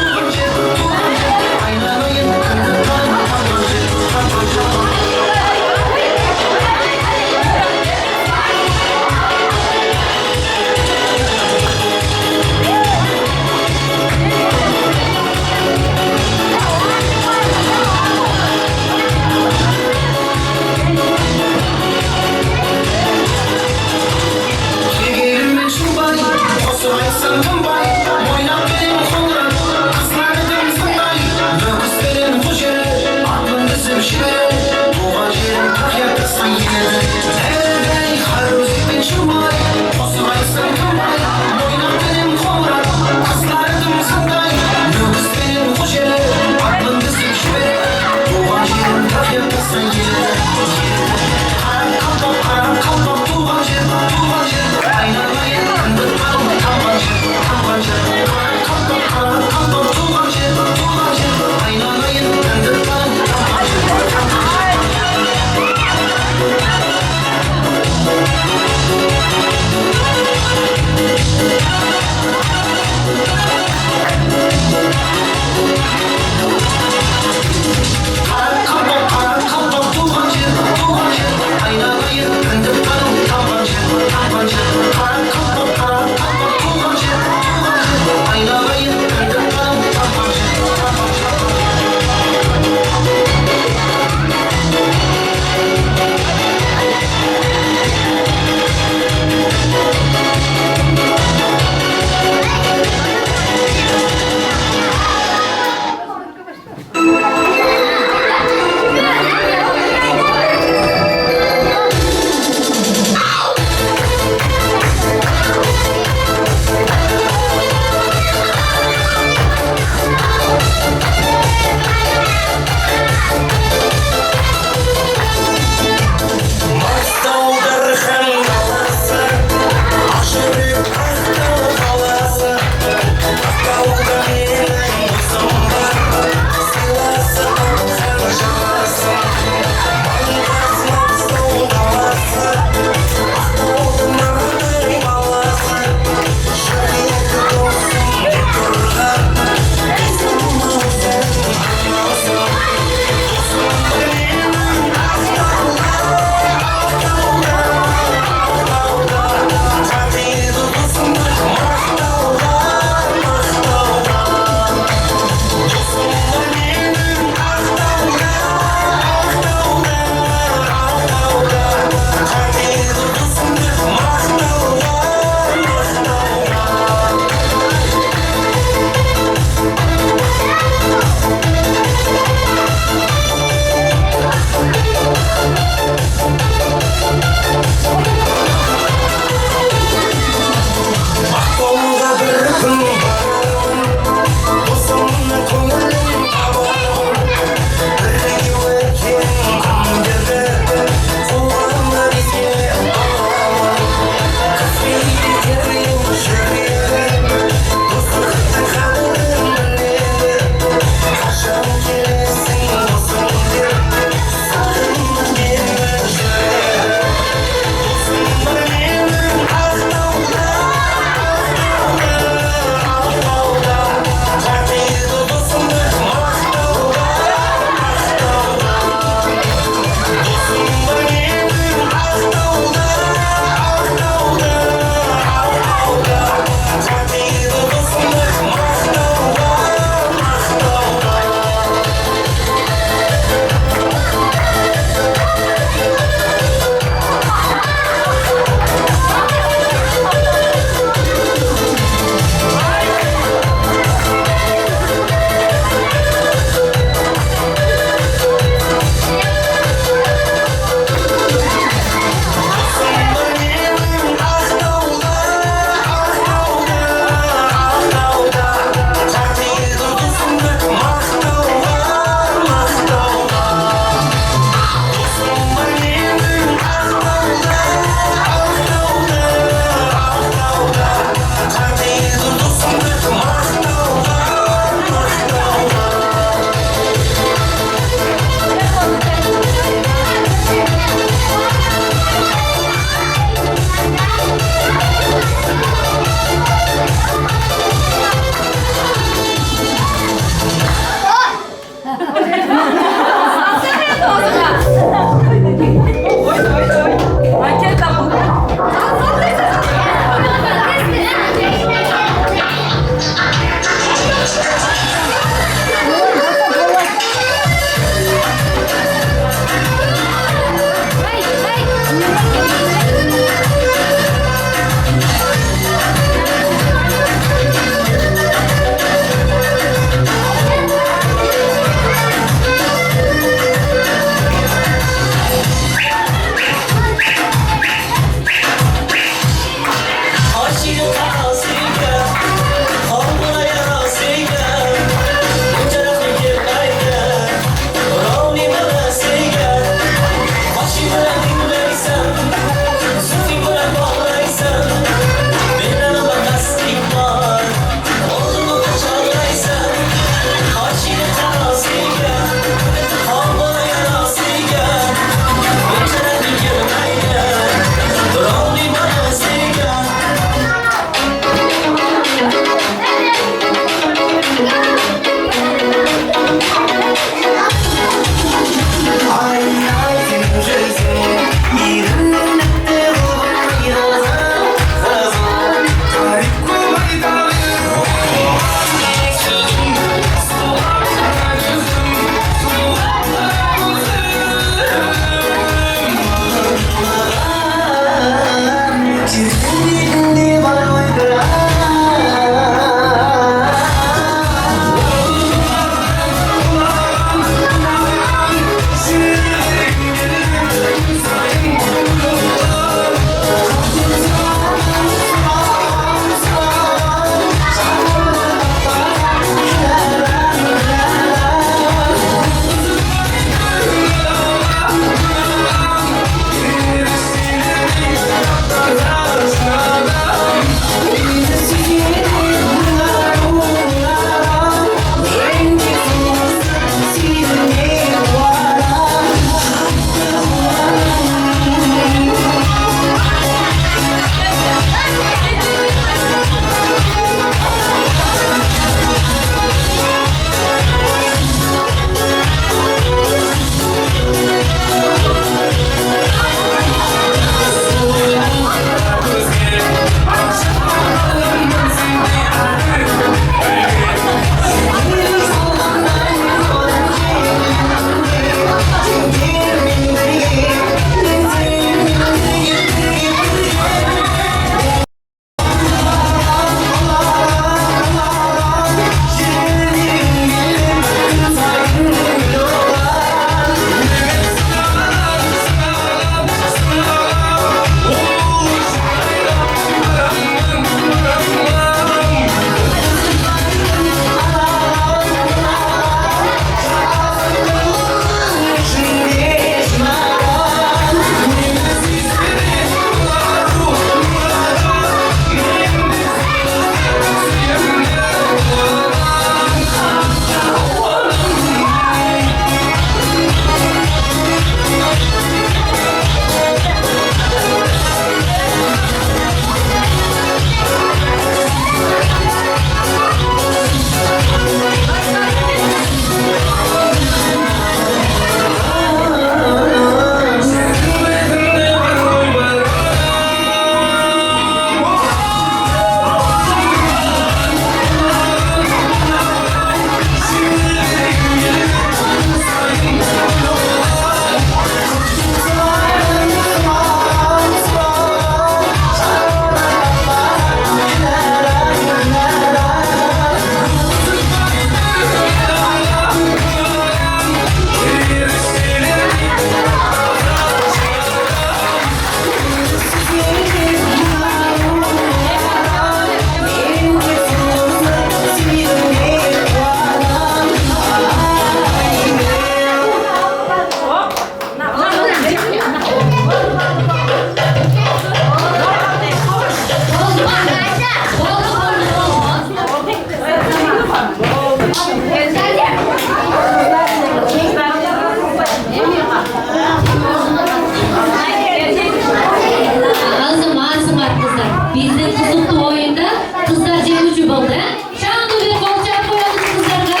кызыктуу оюнда кыздар жеңүүчү болду. Шаңдуу бир кол чаап коелучу кыздарга.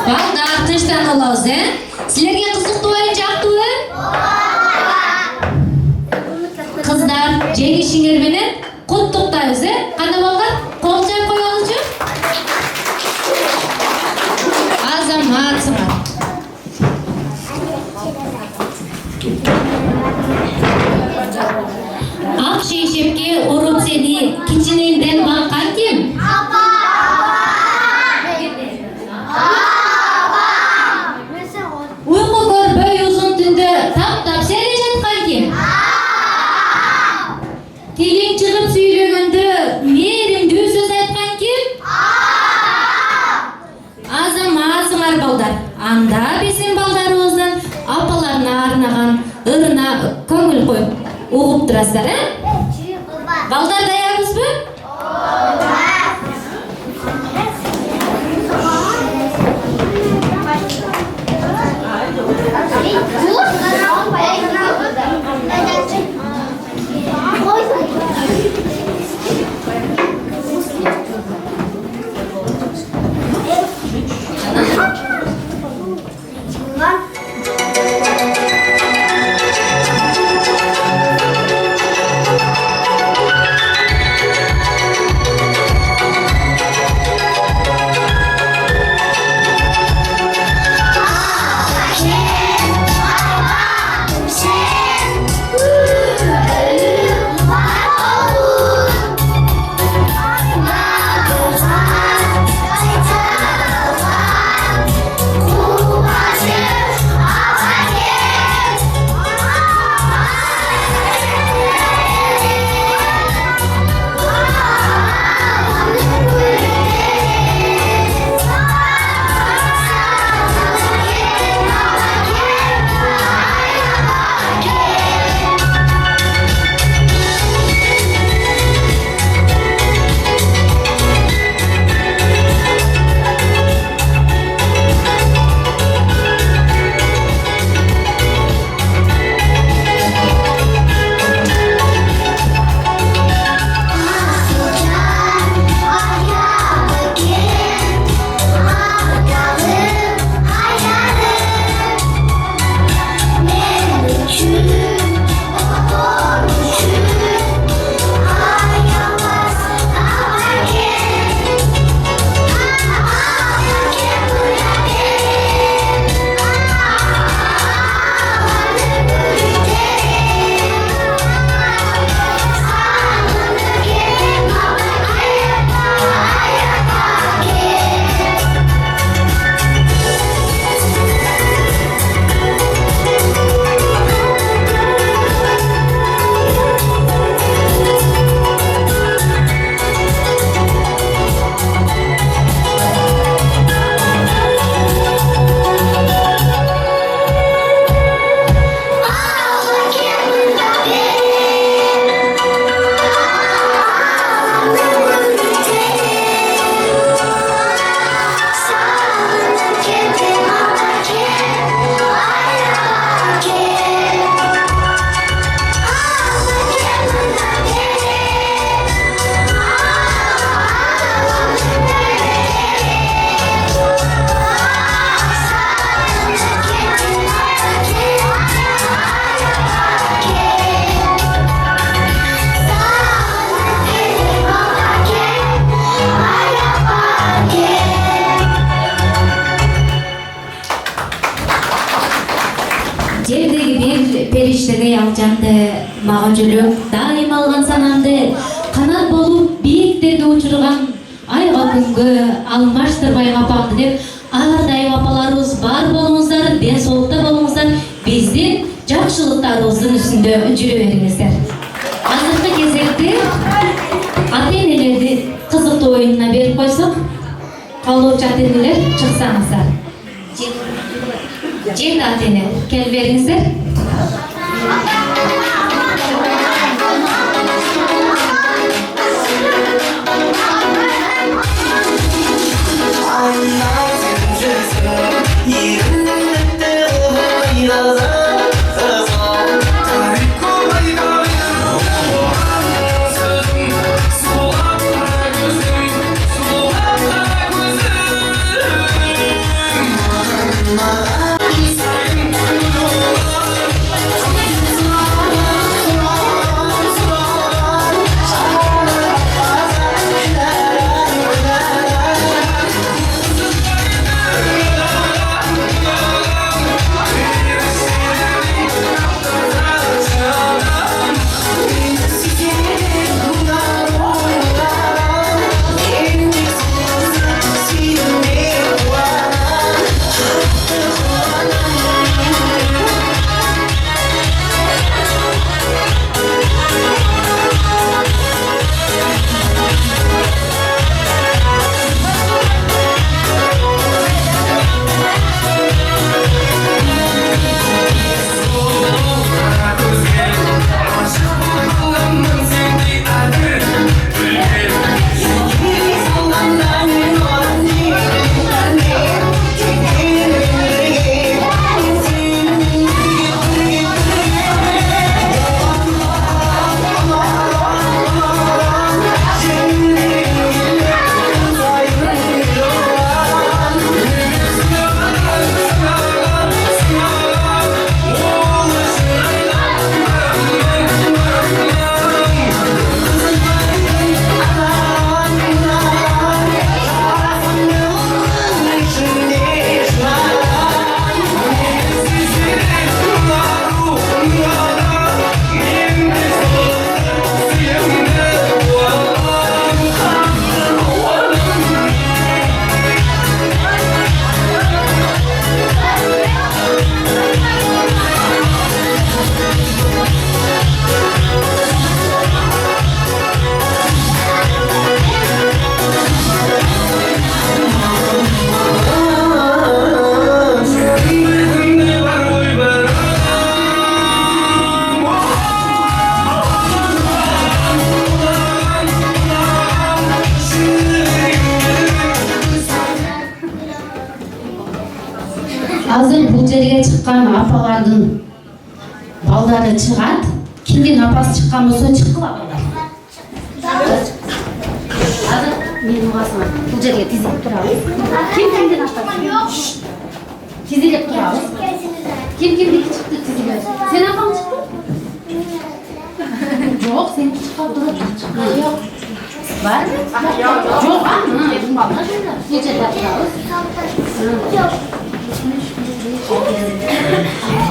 Балдар, тынчтан калабыз, Силерге кызыктуу оюн жактыбы? Кыздар, жеңишиңер менен куттуктайбыз, Кандай балдар? Кол чаап коелучу. Азаматсыңар. Ак шейшепке уруп сени кичинеңден баккан ким? Uyku görбөй uzun түндө таптап сени жаткан ким? Тилиң чыгып сүйлөгөндө мээримдүү сөз айткан ким? Азаматсыңар балдар. Анда биздин балдарыбыздын апаларына арнаган ырына көңүл коюп угуп турасыздар, Балдар даярбызбы? периштеге ялжанды, мага жүрөк дайым алган санамды, канат болуп бийиктерге учурган айга күнгө алмаштырбай капамды деп ар дайым апаларыбыз бар болуңуздар, ден соолукта болуңуздар, биздин жакшылыктарыбыздын үстүндө жүрө бериңиздер. Азыркы кезекте ата-энелерди кызыктуу оюнуна берип койсок, каалоочу ата-энелер чыксаңыздар. Жеңді ата-эне, келіп беріңіздер. Азыр бул жерге чыккан апалардын балдары чыгат. Кимдин апасы чыккан болсо чыккыла балдар. Азыр менин угасыма бул жерге тизилип турабыз. Кимдин апасы? Тизилип турабыз. Кимдики чыкты тизилебиз. Сен апаң чыкты? Жок, сен чыкпаптыр. Жок. Барбы? Жок, бул жерде турабыз.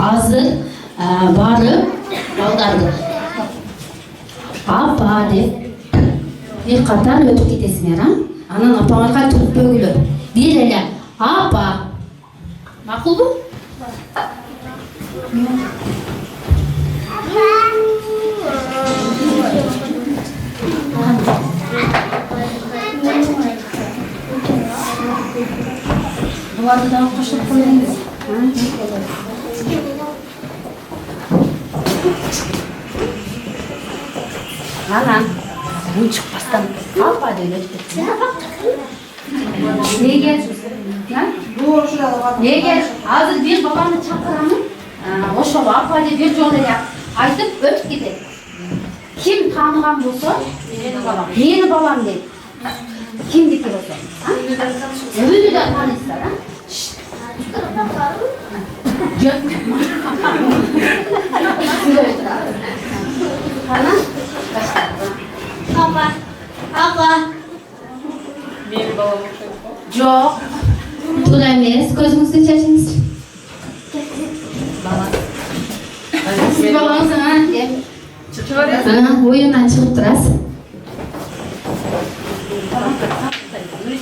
Азыр барып балдарды апа деп бир катар өтүп кетесиңер, анан апаңарга түртпөгүлөр. Бир эле апа. Макулбу? Буларды да кошуп коюңуз. Анан бул чыкпастан апа деп өтүп. Эгер азыр бир баланы чакырамын, ошого апа деп бир жолу эле айтып өтүп кетет. Ким тааныган болсо, мени балам дейт. Кимдики болсо? Өзү да таанысыздар, Papa, papa. Meni balam okşaydı. Жок. Бул эмес, көзүңүздү чачыңыз. Сиз балаңыз, оюндан чыгып турасыз.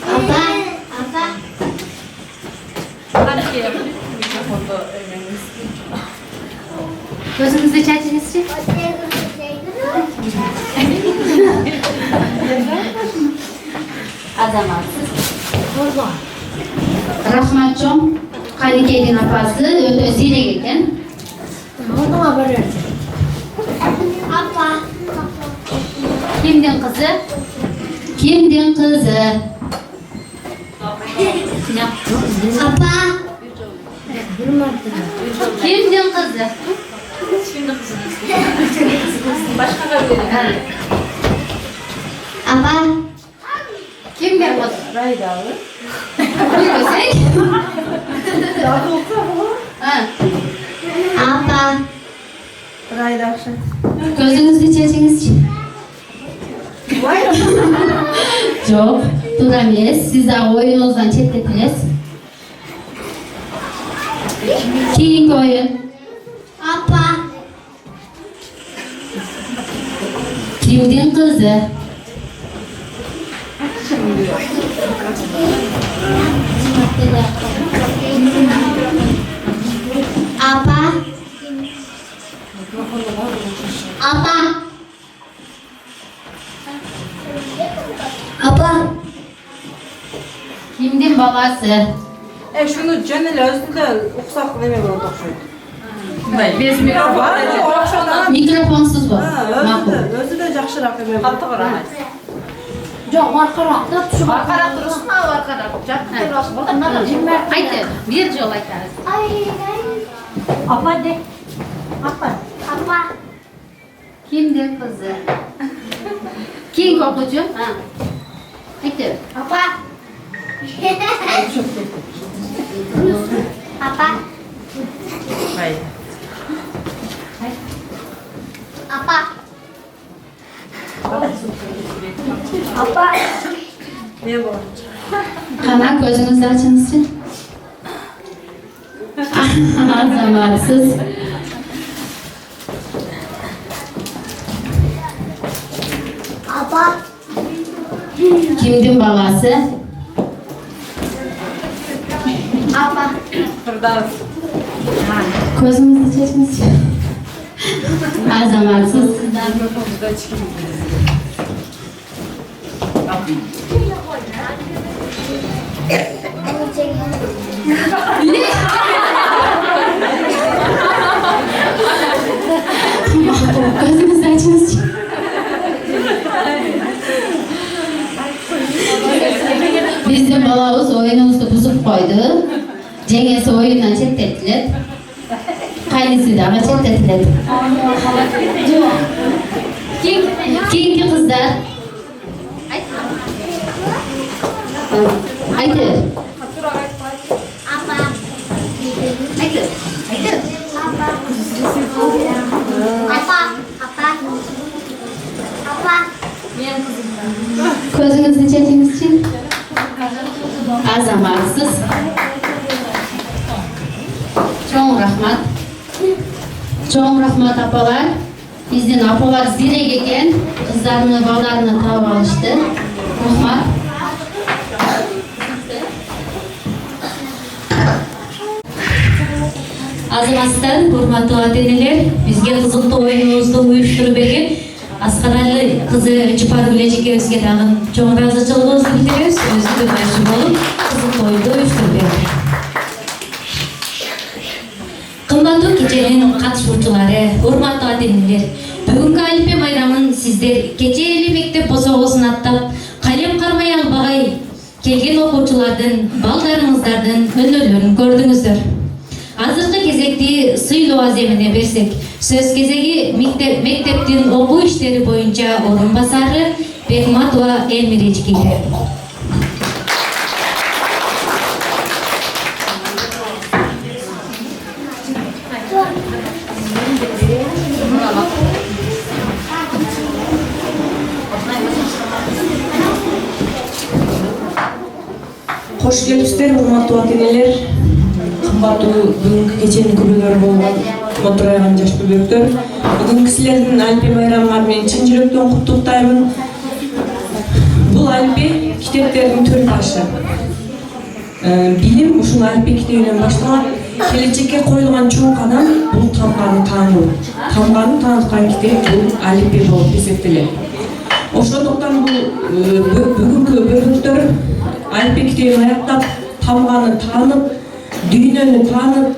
Papa, papa. Hadi gelin. Mikrofonda evleniriz. Көзүңүздү чачыңызчы. Азаматсыз. Рахмат чоң. Каникейдин апасы өтө зирек экен. Papa. Кимдин кызы? Кимдин кызы? Apa. Kimdin kızı? Başka verelim. Apa. Kimdin kızı? Rayda abi. Bilmesek. Ha. Apa. Rayda akşam. Gözünüzü çeşiniz. Yok, duramayız. Siz de oyununuzdan çekletiniz. Keyingi oyun. Apa. Kimdin kızı? Apa. Apa. Apa. Kimdin babası? Şunu Cenel özünde uksak neme oldu okşaydı. Bez mikrofon. Var o okşadan. Mikrofonsuz bu. Makul. Özü de жақшырақ neme oldu. Katı var. Жоқ, арқарақ та түшіп Arkarak durursun ha arkarak. Captı durursun. Burada Haydi, bir yol aytarız. Apa de. Apa. Apa. Kimdin kızı? Kim okucu? Ha. Haydi. Apa. Apa. Hayır. Apa. Apa. Ne bu? Kana gözünüzü açınız için. Zamansız. Apa. Kimdin babası? Apa. Fırdas. Gözünüzü çeşiniz için. Zamansız. Burada çıkayım. Gözünüzü açınız için. Bizim balamız oyunumuzu bozup koydu. Cengesi oyundan çektirdiler. Kaynısı da ama çektirdiler. Kimki kızlar? Haydi. Apa. Haydi. Haydi. Apa. Apa. Apa. Gözünüzü çekiniz için. Azamatsız. Çok rahmat. Çok rahmat apalar. Bizden apalar zirek eken kızlarını, bağlarını tavuk alıştı. Rahmat. Azamatsızlar, hurmatlı ateneler, bizge kızıltı oyunumuzda uyuşturup bergen Asqarali kızı Çıpar Gülecik'e özge dağın çoğun razıçılığımızı bildiririz. Özgü de başım olup kızıl toyunda uyuşturup bergen. Kımbatlı keçenin katışmurçuları, hurmatlı ateneler, бүгүнкү Алипе байрамын сиздер кече эле мектеп босогосун аттап, калем кармай албагай келген окуучулардын, балдарыңыздардын өнөөлөрүн көрдүңүздөр. Азыркы кезекти сыйлоо аземине берсек, сөз кезеги мектептин окуу иштери боюнча орун басары Бекматова Элмиречкиге. Hoş gelipsizler, hurmatlı ата-энелер, кымбаттуу бүгүнкү кеченин күбөлөрү болгон мотурайган жаш бөбөктөр. Бүгүн силердин Алипе байрамыңар менен чын жүрөктөн куттуктайбын. Бул Алипе китептердин төл ташы. Билим ушул Алипе китебинен башталат. Келечекке коюлган чоң кадам бул тамганы таануу. Тамганы тааныткан китеп бул Алипе болуп эсептелет. Ошондуктан бул бүгүнкү бөбөктөр Алипе китебин аяктап, тамганы таанып, дүйнөнү таанып,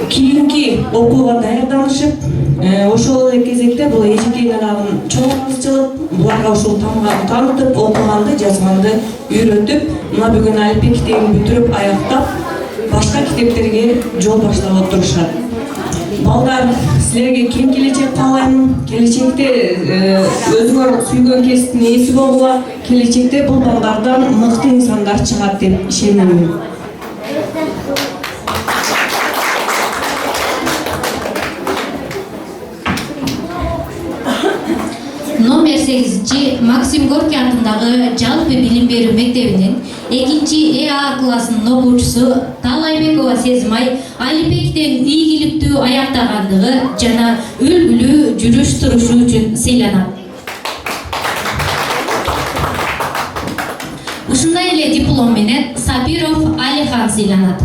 кийинки окууга даярданышып, Ошол эле кезекте бул эжекейин арабын чоң кызчылык, буларга ушул тамганы таанытып, окуганды, жазганды үйрөтүп, мына бүгүн алифбе китебин бүтүрүп аяктап, башка китептерге жол баштап отурушат. Балдар, силерге кең келечек каалайм. Келечекте өзүңөр сүйгөн кесиптин ээси болгула, келечекте бул балдардан мыкты инсандар чыгат деп ишенемин. Номер 8 Максим Горький атындагы жалпы билим берүү мектебинин 2 А классынын окуучусу Талайбекова Сезимай алифбе китебин ийгиликтүү аяктагандыгы жана үлгүлүү жүрүш турушу үчүн сыйланат. Ушундай эле диплом менен Сабиров Алихан сыйланат.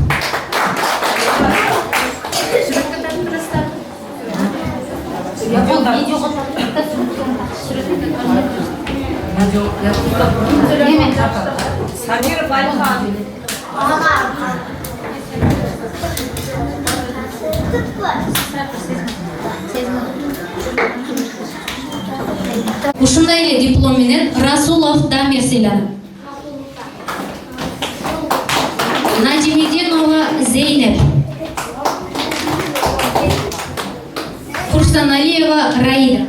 Сабиров Алихан. Ушундай эле диплом менен Расулов Дамир сыйланат. Надимединова Зейнеп. Курсаналиева Раида.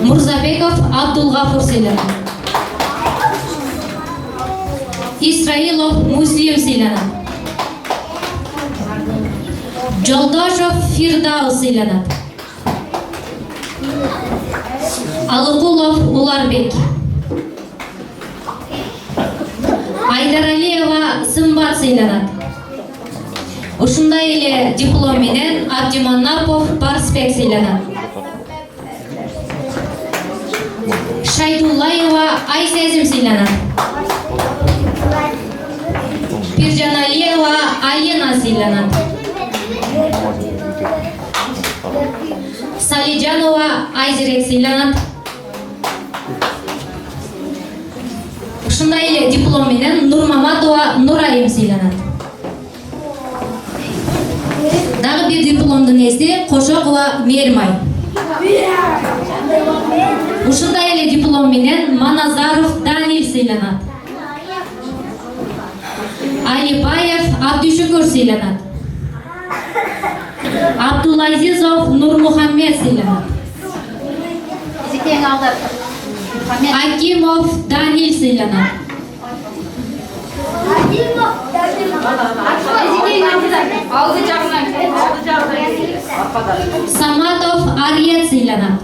Мурзабеков Абдулгафур сыйланат. Исраилов Муслим сыйланат. Жолдошов Фирдаус сыйланат. Алыкулов Уларбек. Айдаралиева Сымбат сыйланат. Ушундай эле диплом менен Абдиманапов Барсбек сыйланат. Шайдуллаева Айсезим сыйланат. Пиржаналиева Алина сыйланат. Салиджанова Айзерек сыйланат. Ушундай эле диплом менен Нурмаматова Нурайым сыйланат. Дагы бир дипломдун ээси Кошокова Мээрмай. Ушундай эле диплом менен Маназаров Данил сыйланат. Алибаев Абдушукур сыйланат. Абдулазизов Нурмухаммед сыйланат. Акимов Данил сыйланат. Саматов Арьет сыйланат.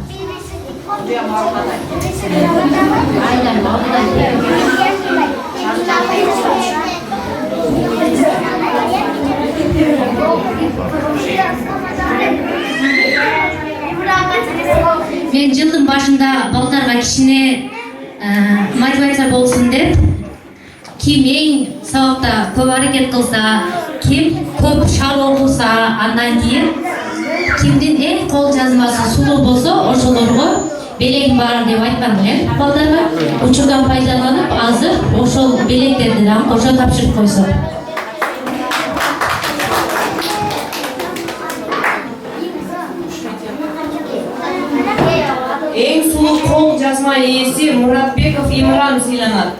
Мен жылдын башында балдарга кичине мотивация болсун деп, ким эң сабакта көп аракет кылса, ким көп шал окуса, андан кийин кимдин эң кол жазмасы сулуу болсо, ошолорго белегим бар деп айткан элем балдарга. Учурдан пайдаланып, азыр ошол белектерди дагы кошо тапшырып койсо. Эң сулуу кол жазма ээси Муратбеков Имран сыйланат.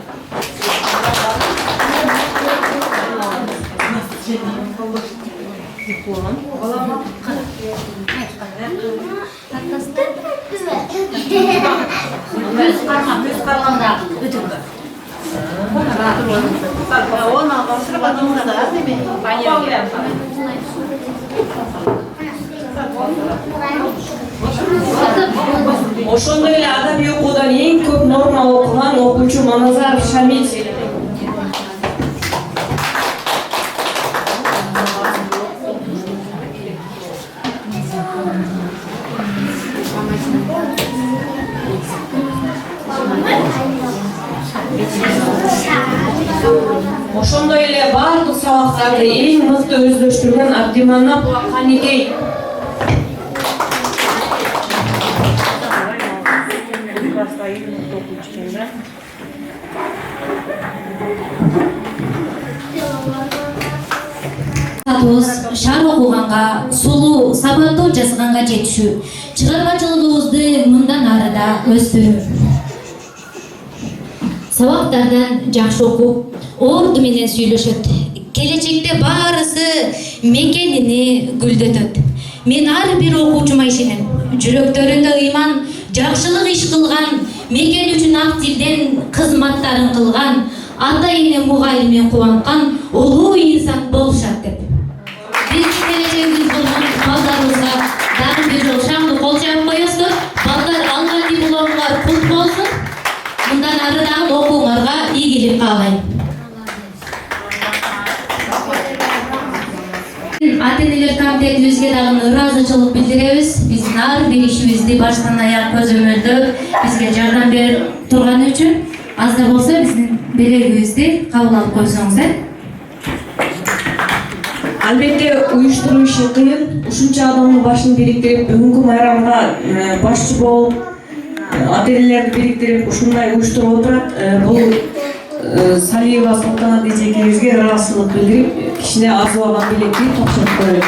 Ошондой эле адабий окуудан эң көп норма окуган окуучу Маназаров Шамил сыйланат. Ошондой эле бардык сабактарды эң мыкты өздөштүргөн Абдиманапова Каникей. мақсатыбыз шар окуганга, сулуу, сабаттуу жазганга жетишүү, чыгармачылыгыбызды мындан ары да өстүрүү. Сабактардан жакшы окуп, орду менен сүйлөшөт. Келечекте баарысы мекенини гүлдөтөт. Мен ар бир окуучума ишенем. Жүрөктөрүндө ыйман, жакшылык иш кылган, мекен үчүн ак тилден кызматтарын кылган, ата-эне мугалимин кубанткан улуу инсан болушат деп. Биздин келечегибиз болгон балдарыбызга дагы бир жолу шаңдуу кол жаап коесуздар. Балдар алган дипломуңар кут болсун. Мындан ары дагы окууңарга ийгилик каалайм. Ата-энелер комитетибизге дагы ыраазычылык билдиребиз. Биздин ар бир ишибизди баштан аяк көзөмөлдөп, бизге жардам берип турганы үчүн аз да болсо биздин белегибизди кабыл алып койсоңуздар. Албетте уюштуруу иши кыйын. Ушунча адамдын башын бириктирип, бүгүнкү майрамга башчы болуп, ата-энелерди бириктирип, ушундай уюштуруп отурат. Бул Салиева Султанат эжекебизге ыраазычылык билдирип, кичине арзубаган билекти тапшырып коет.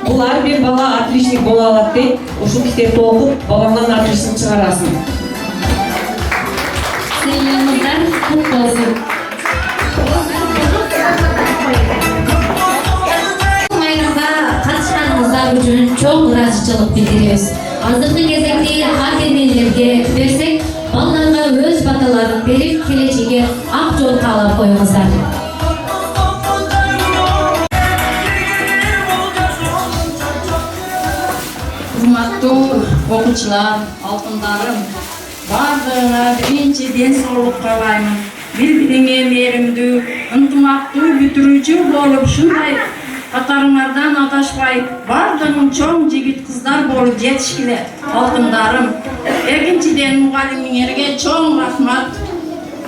Бул ар бир бала отличник боло алат дейт. Ушул китепти окуп, балаңдан отличник чыгарасын. Сыйлыгыңыздар кут болсун. Майрамга катышканыңыздар үчүн чоң ыраазычылык билдиребиз. Азыркы кезекте ата-энелерге берсек, балдарга өз баталарын берип, келечекке ак жол каалап коюңуздар. Урматтуу окуучулар, алтындарым, бардыгыңа биринчи ден соолук каалаймын. Бири-бириңе мээримдүү, ынтымактуу бүтүрүүчү болуп, ушундай катарыңардан адашпай, бардыгың чоң жигит кыздар болуп жетишкиле, алтындарым. Экинчиден мугалимиңерге чоң рахмат.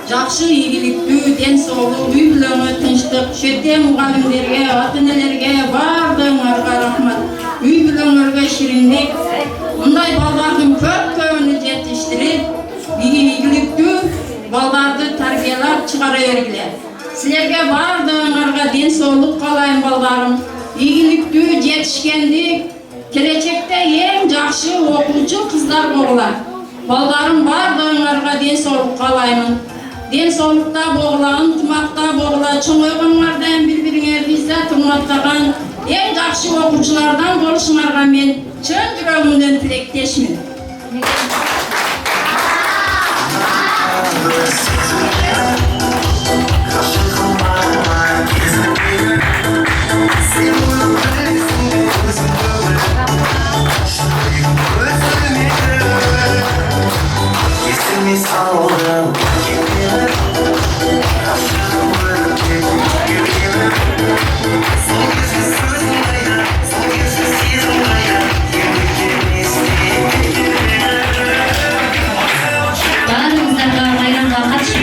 Жакшы, ийгиликтүү, ден соолук, үй бүлөңө тынчтык, шете мугалимдерге, ата-энелерге бардыгыңарга рахмат. Үй бүлөңөргө шириндик, мындай балдардын көп-көбүнү жетиштирип, ийгиликтүү балдарды тарбиялап чыгара бергиле. Силерге бардыгыңарга ден соолук каалайм балдарым. Ийгиликтүү, жетишкендик, келечекте эң жакшы окуучу кыздар болгула. Балдарым, бардыгыңарга ден соолук каалаймын. Ден соолукта болгула, ынтымакта болгула, чоңойгонуңардан бири-бириңерди издат урматтаган эң жакшы окуучулардан болушуңарга мен чын жүрөгүмдөн тилектешмин.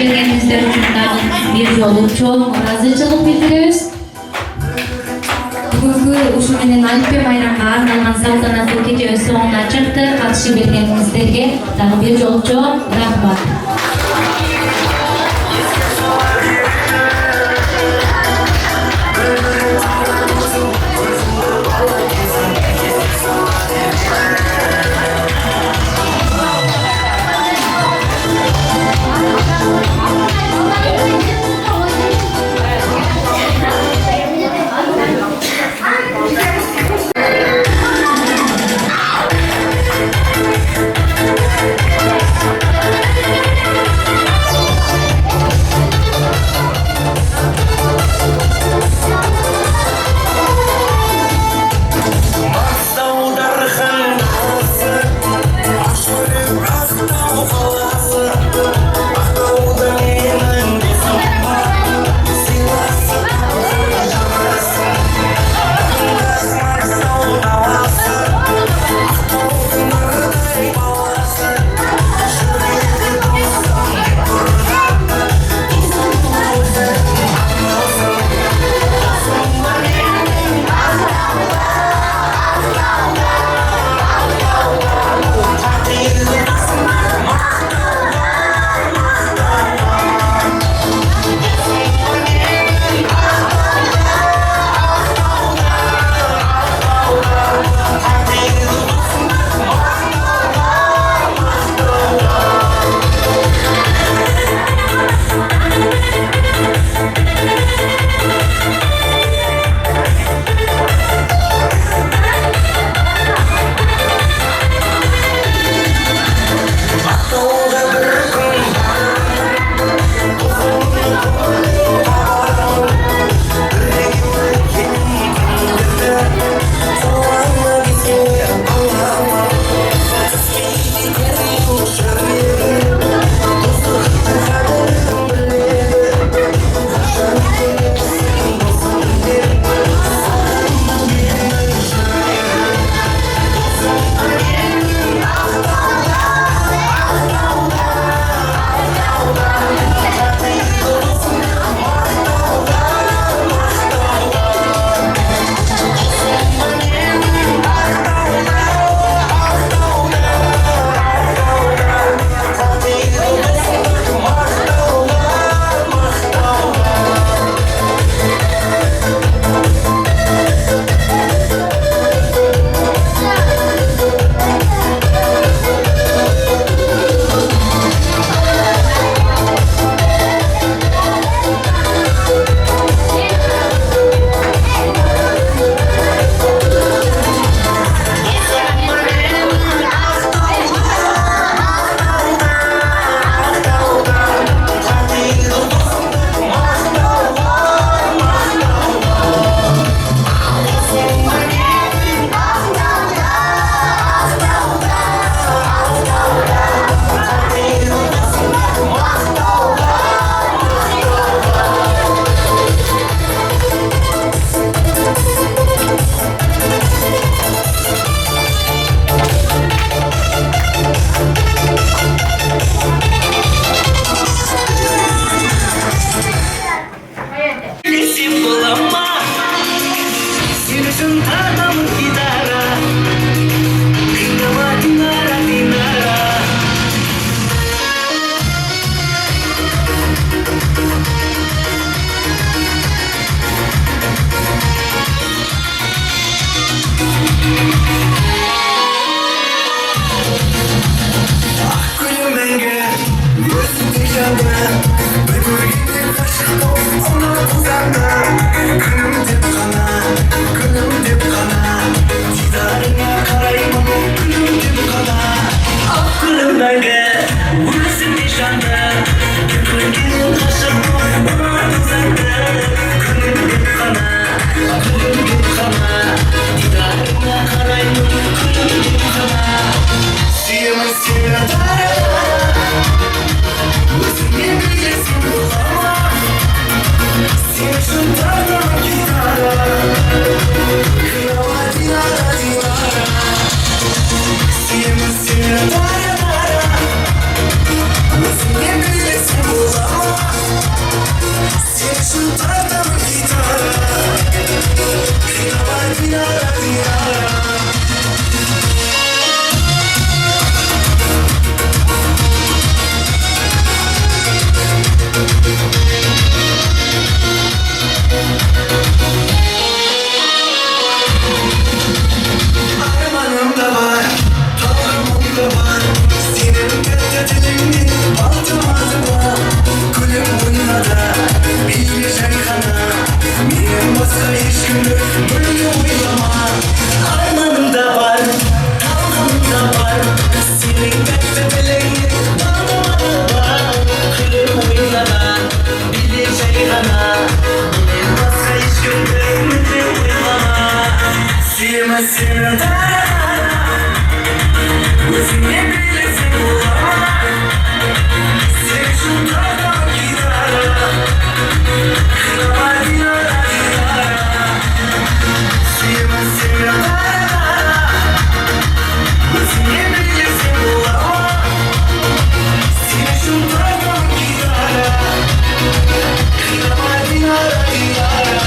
Бергеніңіздер үшін тағы бір жолы чоң ыраазычылык билдиребиз. Бүгүнкү ушу менен Алипе майрамга арналган салтанаттуу кечебиз соңуна чыкты. Катышып бергениңиздерге дагы бир жолу чоң рахмат. için tartamı gidara Kıynama dinara dinara Gülüm benge, gözüm yandı Bülbül gibi kaşık ona uzandı Gülüm dip kana, gülüm dip kana Didarına karayım, gülüm dip kana Ah gülüm benge, gözüm yandı Bülbül gibi kaşık ona uzandı Gülüm dip kana, gülüm dip kana Didarına karayım, gülüm dip kana Siyama siyama tarara Özüne bilesin bulama Siyasın tarara gidara Kıyama dinara dinara Siyama siyama tarara Özüne bilesin bulama Siyasın tarara gidara Kıyama dinara dinara Armanım da var, tavrımım da var Senin götürdüğünün altımazıma Gülüm bunlara bir şeyhana Benim başka hiç günü böyle uylama Armanım da var, tavrımım da var Senin götürdüğünün altımazıma var Gülüm bunlara bir şeyhana Benim başka hiç günü böyle uylama Siyama siyama tarara Özüne bilesin bulama Sevişim tarara gidara Kıyama dinara dinara Siyama siyama tarara Özüne bilesin bulama Sevişim tarara gidara Kıyama dinara dinara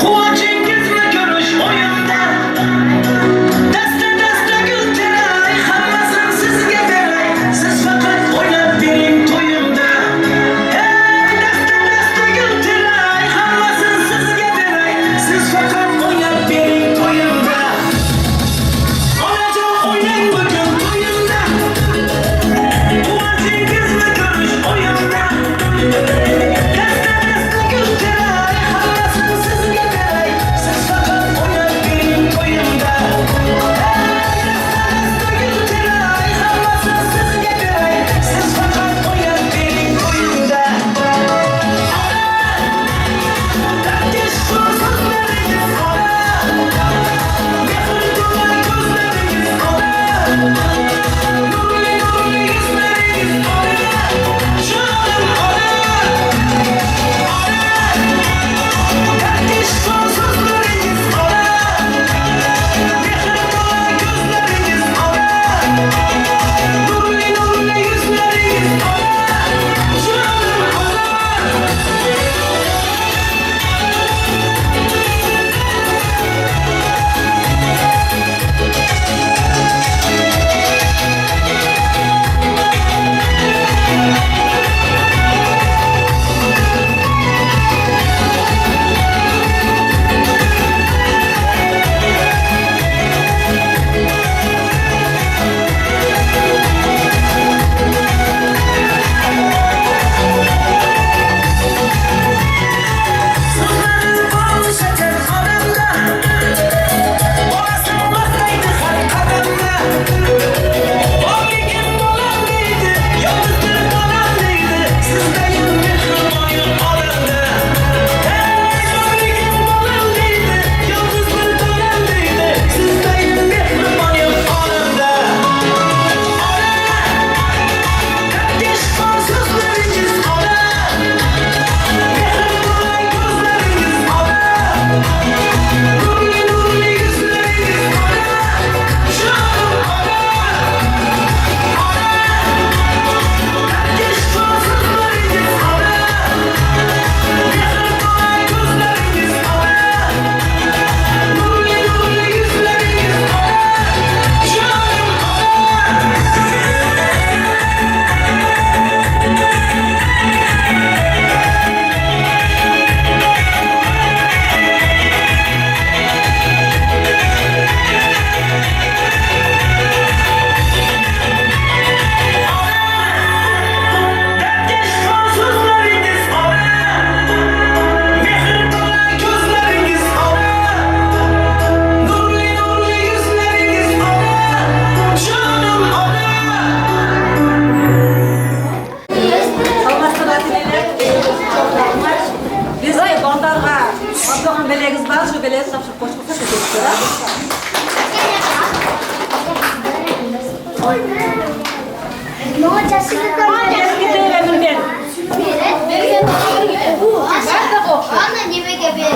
Kuva Cengiz'le görüş oyunda Deste deste gül teray Hammasın siz geberay Siz fakat oynat benim toyumda Hey deste deste gül teray Hammasın siz geberay Siz fakat oynat benim toyumda Olacak oynayın bugün toyumda Kuva Cengiz'le görüş oyunda Deste deste gül teray Hammasın Oğlan beleğiz var, şu beleğiz tapşırıp koşup koşup Anne yemeğe bir.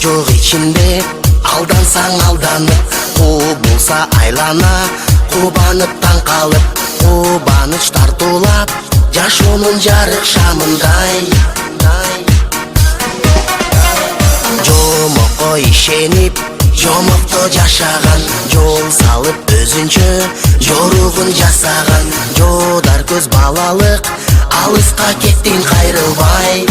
Жоқ içinde алдансаң алданып, қуып болса айлана, қубанып таң қалып, қубаныш тартулап, жашоонун жарык шамындай. Жомокко ишенип, жомокто жашаган, жол салып өзүнчө жоругун жасаган, жодар көз балалык, алыска кеттин кайрылбай.